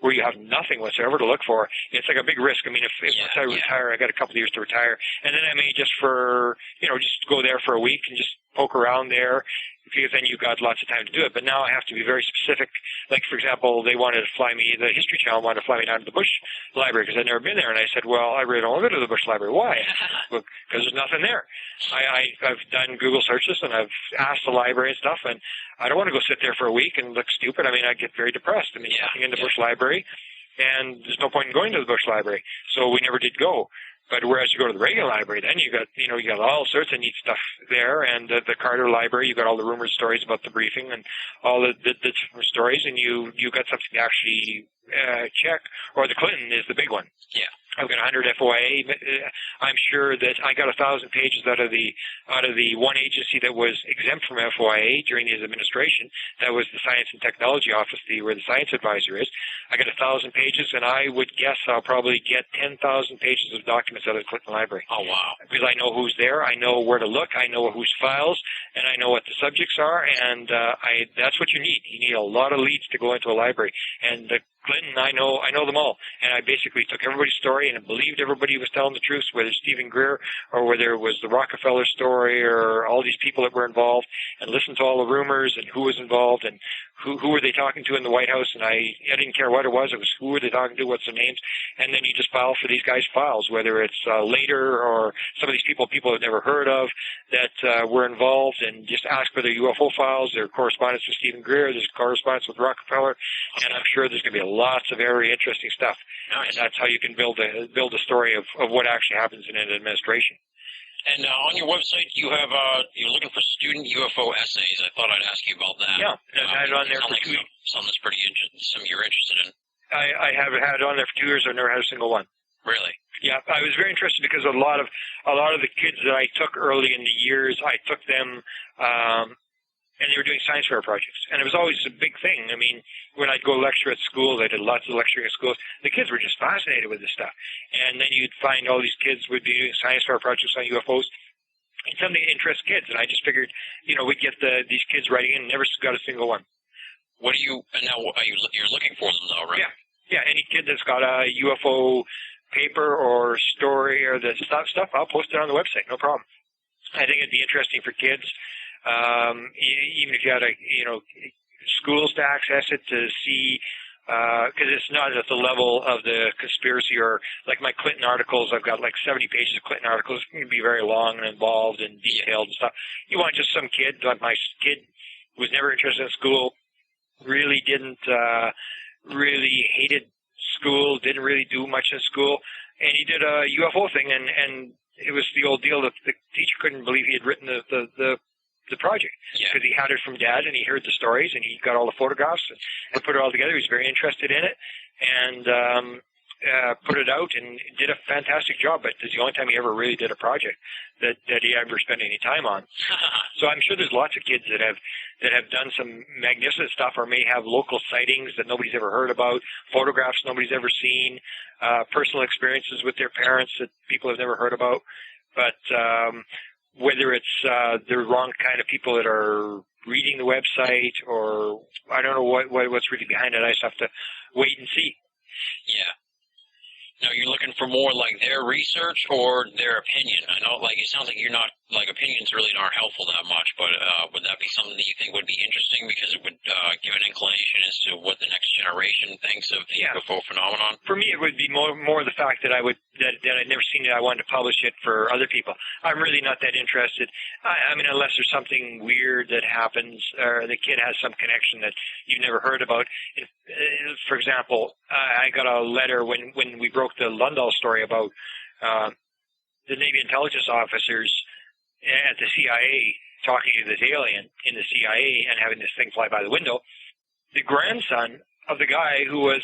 where you have nothing whatsoever to look for, it's like a big risk. I mean, if once I retire, I got a couple of years to retire, and then I may just go there for a week and just poke around there, because then you've got lots of time to do it. But now I have to be very specific. Like, for example, the History Channel wanted to fly me down to the Bush Library, because I'd never been there. And I said, well, I really don't want to go to the Bush Library. Why? Because there's nothing there. I've done Google searches, and I've asked the library and stuff, and I don't want to go sit there for a week and look stupid. I mean, I get very depressed. I mean, sitting in the Bush Library, and there's no point in going to the Bush Library. So we never did go. But whereas you go to the regular library, then you got all sorts of neat stuff there, and the Carter Library, you got all the rumors, stories about the briefing, and all the different stories, and you got something to actually check. Or the Clinton is the big one. Yeah. I've got 100 FOIA. I'm sure that I got 1,000 pages out of the one agency that was exempt from FOIA during his administration. That was the Science and Technology Office, where the science advisor is. I got 1,000 pages, and I would guess I'll probably get 10,000 pages of documents out of the Clinton Library. Oh, wow. Because I know who's there, I know where to look, I know whose files, and I know what the subjects are, and that's what you need. You need a lot of leads to go into a library. And the Clinton, I know them all, and I basically took everybody's story and believed everybody was telling the truth, whether Stephen Greer or whether it was the Rockefeller story or all these people that were involved, and listened to all the rumors and who was involved and who were they talking to in the White House, and I didn't care what it was who were they talking to, what's their names, and then you just file for these guys' files, whether it's later or some of these people have never heard of that were involved, and just ask for their UFO files, their correspondence with Stephen Greer, there's correspondence with Rockefeller, and I'm sure there's going to be lots of very interesting stuff. Nice. And that's how you can build a story of what actually happens in an administration. And on your website, you have you're looking for student UFO essays. I thought I'd ask you about that. Yeah, I've had it on there for 2 years. Something that's pretty interesting. Something you're interested in. I have had it on there for 2 years. I've never had a single one. Really? Yeah, I was very interested because a lot of the kids that I took early in the years, I took them. And they were doing science fair projects. And it was always a big thing. I mean, when I'd go lecture at schools, I did lots of lecturing at schools, the kids were just fascinated with this stuff. And then you'd find all these kids would be doing science fair projects on UFOs. And something that interests kids. And I just figured, we'd get these kids writing in, never got a single one. What do you? And now you're looking for them though, right? Yeah. Any kid that's got a UFO paper or story or the stuff, I'll post it on the website. No problem. I think it'd be interesting for kids, even if you had schools to access it to see, because it's not at the level of the conspiracy or like my Clinton articles. I've got like 70 pages of Clinton articles. It can be very long and involved and detailed and stuff. You want just some kid, like my kid was never interested in school, really hated school, didn't really do much in school, and he did a UFO thing, and it was the old deal that the teacher couldn't believe he had written the project because he had it from Dad, and he heard the stories, and he got all the photographs and put it all together. He was very interested in it, and put it out and did a fantastic job. But it's the only time he ever really did a project that he ever spent any time on. So I'm sure there's lots of kids that have done some magnificent stuff or may have local sightings that nobody's ever heard about, photographs nobody's ever seen, personal experiences with their parents that people have never heard about. But whether it's the wrong kind of people that are reading the website, or I don't know what's really behind it. I just have to wait and see. Yeah. Now, you're looking for more like their research or their opinion. I know, like, it sounds like you're not, like, opinions really aren't helpful that much, but would that be something that you think would be interesting because it would give an inclination as to what the next generation thinks of the UFO phenomenon? For me, it would be more the fact that that I'd never seen it. I wanted to publish it for other people. I'm really not that interested. I mean, unless there's something weird that happens or the kid has some connection that you've never heard about. For example, I got a letter when we broke the Lundahl story about the Navy intelligence officers at the CIA talking to this alien in the CIA and having this thing fly by the window. The grandson of the guy who was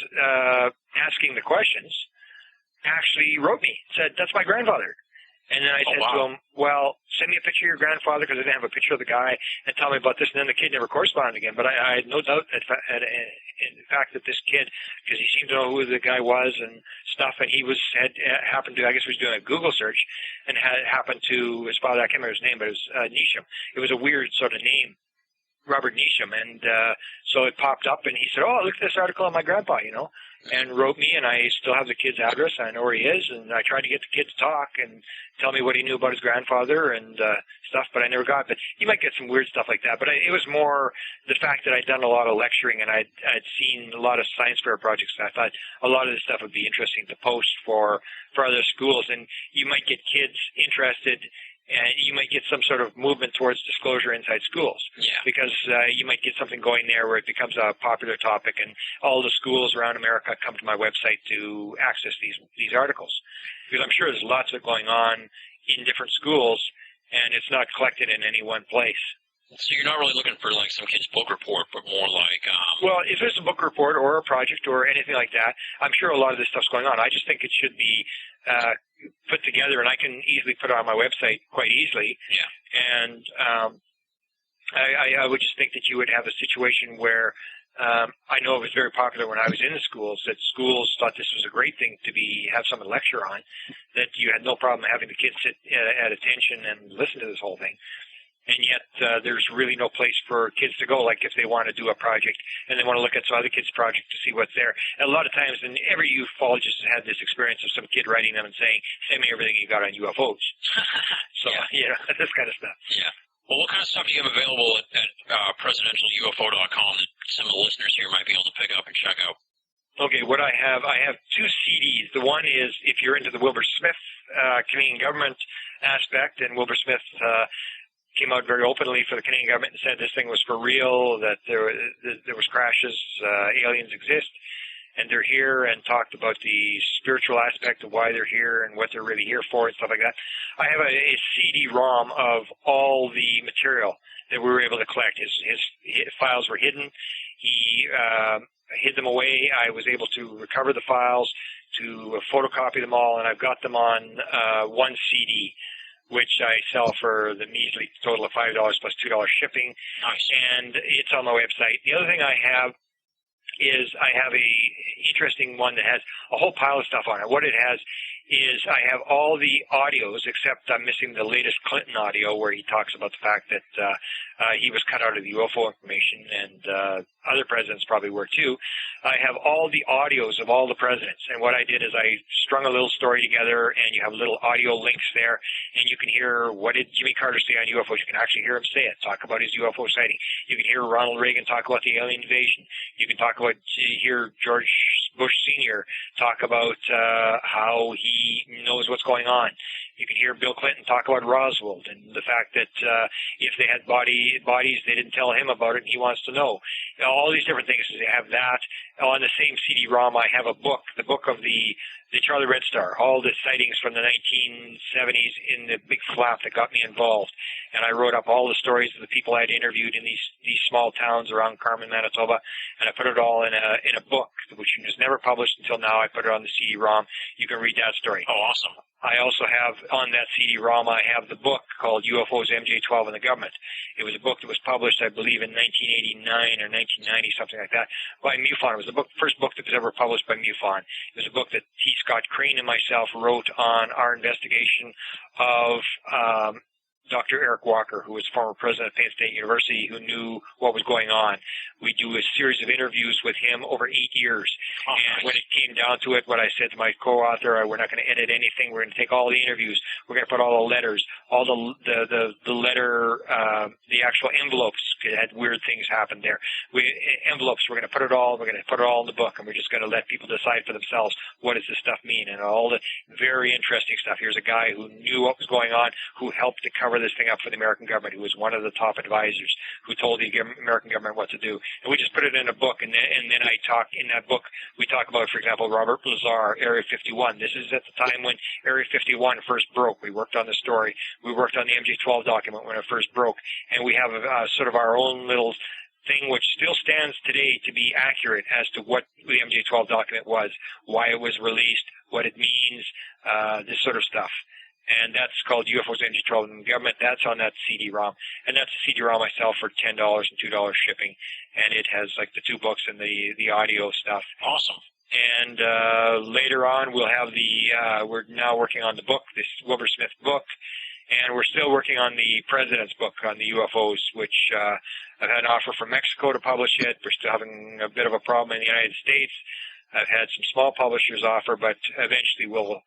asking the questions actually wrote me, said, "That's my grandfather." And then I said to him, "Well, send me a picture of your grandfather," because I didn't have a picture of the guy, "and tell me about this." And then the kid never corresponded again. But I had no doubt in the fact that this kid, because he seemed to know who the guy was and stuff, and he happened to, I guess he was doing a Google search, and happened to, his father, I can't remember his name, but it was Neesham. It was a weird sort of name, Robert Neesham. And so it popped up, and he said, "Oh, look at this article on my grandpa," and wrote me, and I still have the kid's address. I know where he is, and I tried to get the kid to talk and tell me what he knew about his grandfather and stuff, but I never got. But you might get some weird stuff like that. But it was more the fact that I'd done a lot of lecturing, and I'd seen a lot of science fair projects, and I thought a lot of this stuff would be interesting to post for other schools, and you might get kids interested. And you might get some sort of movement towards disclosure inside schools. Yeah. Because you might get something going there where it becomes a popular topic, and all the schools around America come to my website to access these articles. Because I'm sure there's lots of it going on in different schools, and it's not collected in any one place. So you're not really looking for like some kid's book report, but more like... Well, if there's a book report or a project or anything like that, I'm sure a lot of this stuff's going on. I just think it should be put together, and I can easily put it on my website quite easily. Yeah. And I would just think that you would have a situation where I know it was very popular when I was in the schools, that schools thought this was a great thing to have someone lecture on, that you had no problem having the kids sit at attention and listen to this whole thing. And yet there's really no place for kids to go, like if they want to do a project and they want to look at some other kid's project to see what's there. And a lot of times, and every ufologist has had this experience of some kid writing them and saying, "Send me everything you got on UFOs." So, this kind of stuff. Yeah. Well, what kind of stuff do you have available at presidentialufo.com that some of the listeners here might be able to pick up and check out? Okay, what I have 2 CDs. The one is, if you're into the Wilbur Smith Canadian government aspect, and Wilbur Smith came out very openly for the Canadian government and said this thing was for real, that there was crashes, aliens exist, and they're here, and talked about the spiritual aspect of why they're here and what they're really here for and stuff like that. I have a CD-ROM of all the material that we were able to collect. His files were hidden. He hid them away. I was able to recover the files, to photocopy them all, and I've got them on one CD, which I sell for the measly total of $5 plus $2 shipping. Nice. And it's on my website. The other thing I have is I have a interesting one that has a whole pile of stuff on it. What it has is I have all the audios, except I'm missing the latest Clinton audio where he talks about the fact that he was cut out of the UFO information, and other presidents probably were too. I have all the audios of all the presidents, and what I did is I strung a little story together, and you have little audio links there, and you can hear what did Jimmy Carter say on UFOs. You can actually hear him say it, talk about his UFO sighting. You can hear Ronald Reagan talk about the alien invasion. You can hear George Bush Sr. talk about how he knows what's going on. You can hear Bill Clinton talk about Roswell and the fact that if they had bodies, they didn't tell him about it, and he wants to know. All these different things. They have that. On the same CD-ROM, I have a book, the book of the Charlie Red Star, all the sightings from the 1970s in the big flap that got me involved. And I wrote up all the stories of the people I had interviewed in these small towns around Carmen, Manitoba, and I put it all in a book, which was never published until now. I put it on the CD-ROM. You can read that story. Oh, awesome. I also have on that CD-ROM, I have the book called UFOs, MJ-12 and the Government. It was a book that was published, I believe, in 1989 or 1990, something like that, by MUFON. It was the first book that was ever published by MUFON. It was a book that T. Scott Crane and myself wrote on our investigation of Dr. Eric Walker, who was former president of Penn State University, who knew what was going on. We do a series of interviews with him over 8 years. And when it came down to it, what I said to my co-author, we're not going to edit anything. We're going to take all the interviews. We're going to put all the letters, all the letter, the actual envelopes. It had weird things happen there. Envelopes, we're going to put it all in the book, and we're just going to let people decide for themselves what does this stuff mean, and all the very interesting stuff. Here's a guy who knew what was going on, who helped to cover this thing up for the American government, who was one of the top advisors, who told the American government what to do. And we just put it in a book, and then I talk in that book, we talk about, for example, Robert Lazar, Area 51. This is at the time when Area 51 first broke. We worked on the story. We worked on the MJ-12 document when it first broke, and we have sort of our own little thing which still stands today to be accurate as to what the MJ-12 document was, why it was released, what it means, this sort of stuff. And that's called UFOs, MJ-12 and the Government. That's on that CD-ROM. And that's a CD-ROM I sell for $10 and $2 shipping. And it has like the two books and the audio stuff. Awesome. And later on, we'll have we're now working on the book, this Wilbur Smith book. And we're still working on the President's book on the UFOs, which I've had an offer from Mexico to publish it. We're still having a bit of a problem in the United States. I've had some small publishers offer, but eventually we'll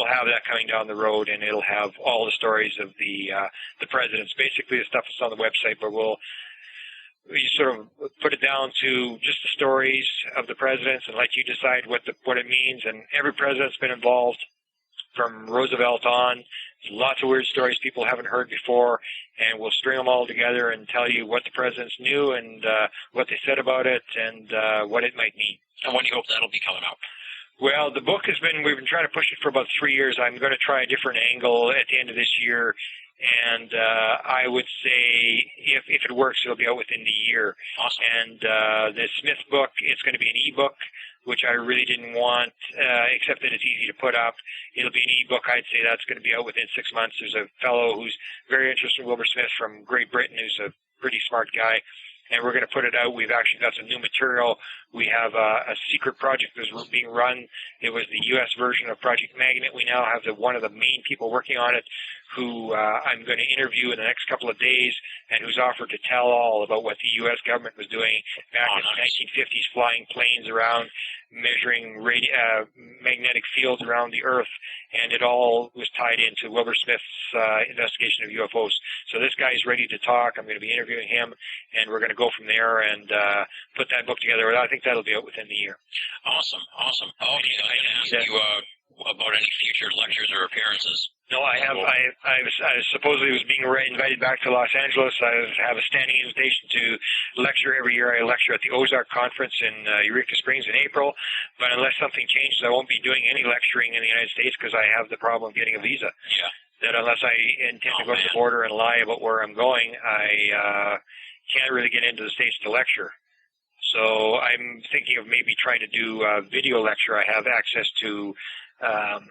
have that coming down the road, and it'll have all the stories of the presidents. Basically, the stuff that's on the website, but we sort of put it down to just the stories of the presidents and let you decide what it means. And every president's been involved, from Roosevelt on. There's lots of weird stories people haven't heard before, and we'll string them all together and tell you what the presidents knew and what they said about it and what it might mean. And when do you hope that'll be coming out? Well, the book we've been trying to push it for about 3 years. I'm going to try a different angle at the end of this year, and I would say if it works, it'll be out within the year. Awesome. And the Smith book, it's going to be an e-book, which I really didn't want, except that it's easy to put up. It'll be an e-book. I'd say that's going to be out within 6 months. There's a fellow who's very interested in Wilbur Smith from Great Britain, who's a pretty smart guy, and we're going to put it out. We've actually got some new material. We have a secret project that's being run. It was the U.S. version of Project Magnet. We now have one of the main people working on it, who I'm going to interview in the next couple of days, and who's offered to tell all about what the U.S. government was doing back in the 1950s, flying planes around, measuring magnetic fields around the Earth, and it all was tied into Wilbur Smith's investigation of UFOs. So this guy's ready to talk. I'm going to be interviewing him, and we're going to go from there and put that book together. I think that'll be out within the year. Awesome. Okay, I was going to ask you about any future lectures or appearances. No, I have. I supposedly was being invited back to Los Angeles. I have a standing invitation to lecture every year. I lecture at the Ozark Conference in Eureka Springs in April. But unless something changes, I won't be doing any lecturing in the United States because I have the problem of getting a visa. Yeah. That unless I intend to go to the border and lie about where I'm going, I can't really get into the States to lecture. So I'm thinking of maybe trying to do a video lecture. I have access to the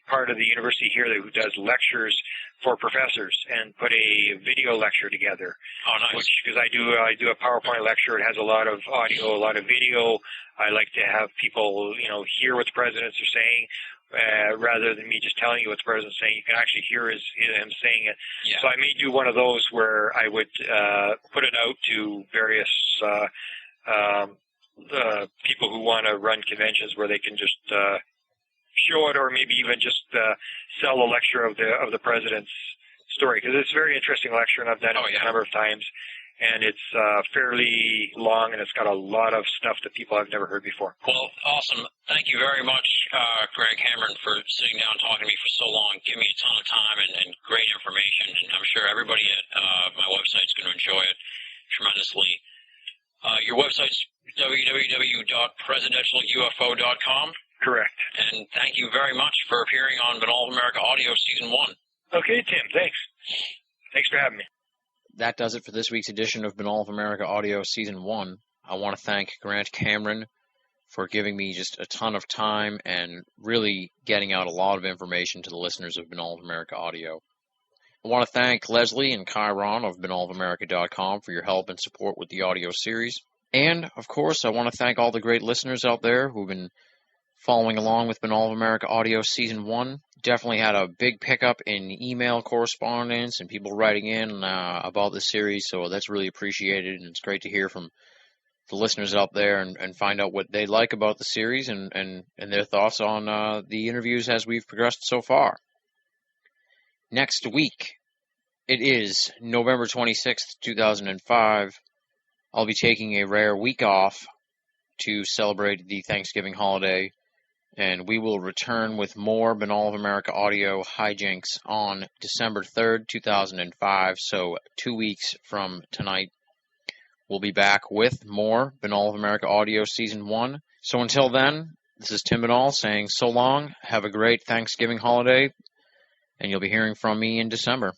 part of the university here who does lectures for professors and put a video lecture together. Oh, nice. Because I do a PowerPoint lecture. It has a lot of audio, a lot of video. I like to have people, hear what the presidents are saying. rather than me just telling you what the president's saying. You can actually hear him saying it. Yeah. So I may do one of those where I would put it out to various people who want to run conventions where they can just show it, or maybe even just sell a lecture of the president's story, because it's a very interesting lecture, and I've done it a number of times. And it's fairly long, and it's got a lot of stuff that people have never heard before. Well, awesome. Thank you very much, Grant Cameron, for sitting down and talking to me for so long, giving me a ton of time and great information. And I'm sure everybody at my website is going to enjoy it tremendously. Your website's www.presidentialufo.com. Correct. And thank you very much for appearing on Binnall of America Audio Season 1. Okay, Tim, thanks. Thanks for having me. That does it for this week's edition of Binnall of America Audio Season 1. I want to thank Grant Cameron for giving me just a ton of time and really getting out a lot of information to the listeners of Binnall of America Audio. I want to thank Leslie and Chiron of BinnallofAmerica.com for your help and support with the audio series. And, of course, I want to thank all the great listeners out there who've been following along with Binnall of America Audio Season 1. Definitely had a big pickup in email correspondence and people writing in about the series, so that's really appreciated, and it's great to hear from the listeners out there and find out what they like about the series and their thoughts on the interviews as we've progressed so far. Next week, it is November 26th, 2005. I'll be taking a rare week off to celebrate the Thanksgiving holiday, and we will return with more Binnall of America Audio hijinks on December 3rd, 2005, so 2 weeks from tonight. We'll be back with more Binnall of America Audio Season 1. So until then, this is Tim Binnall saying so long, have a great Thanksgiving holiday, and you'll be hearing from me in December.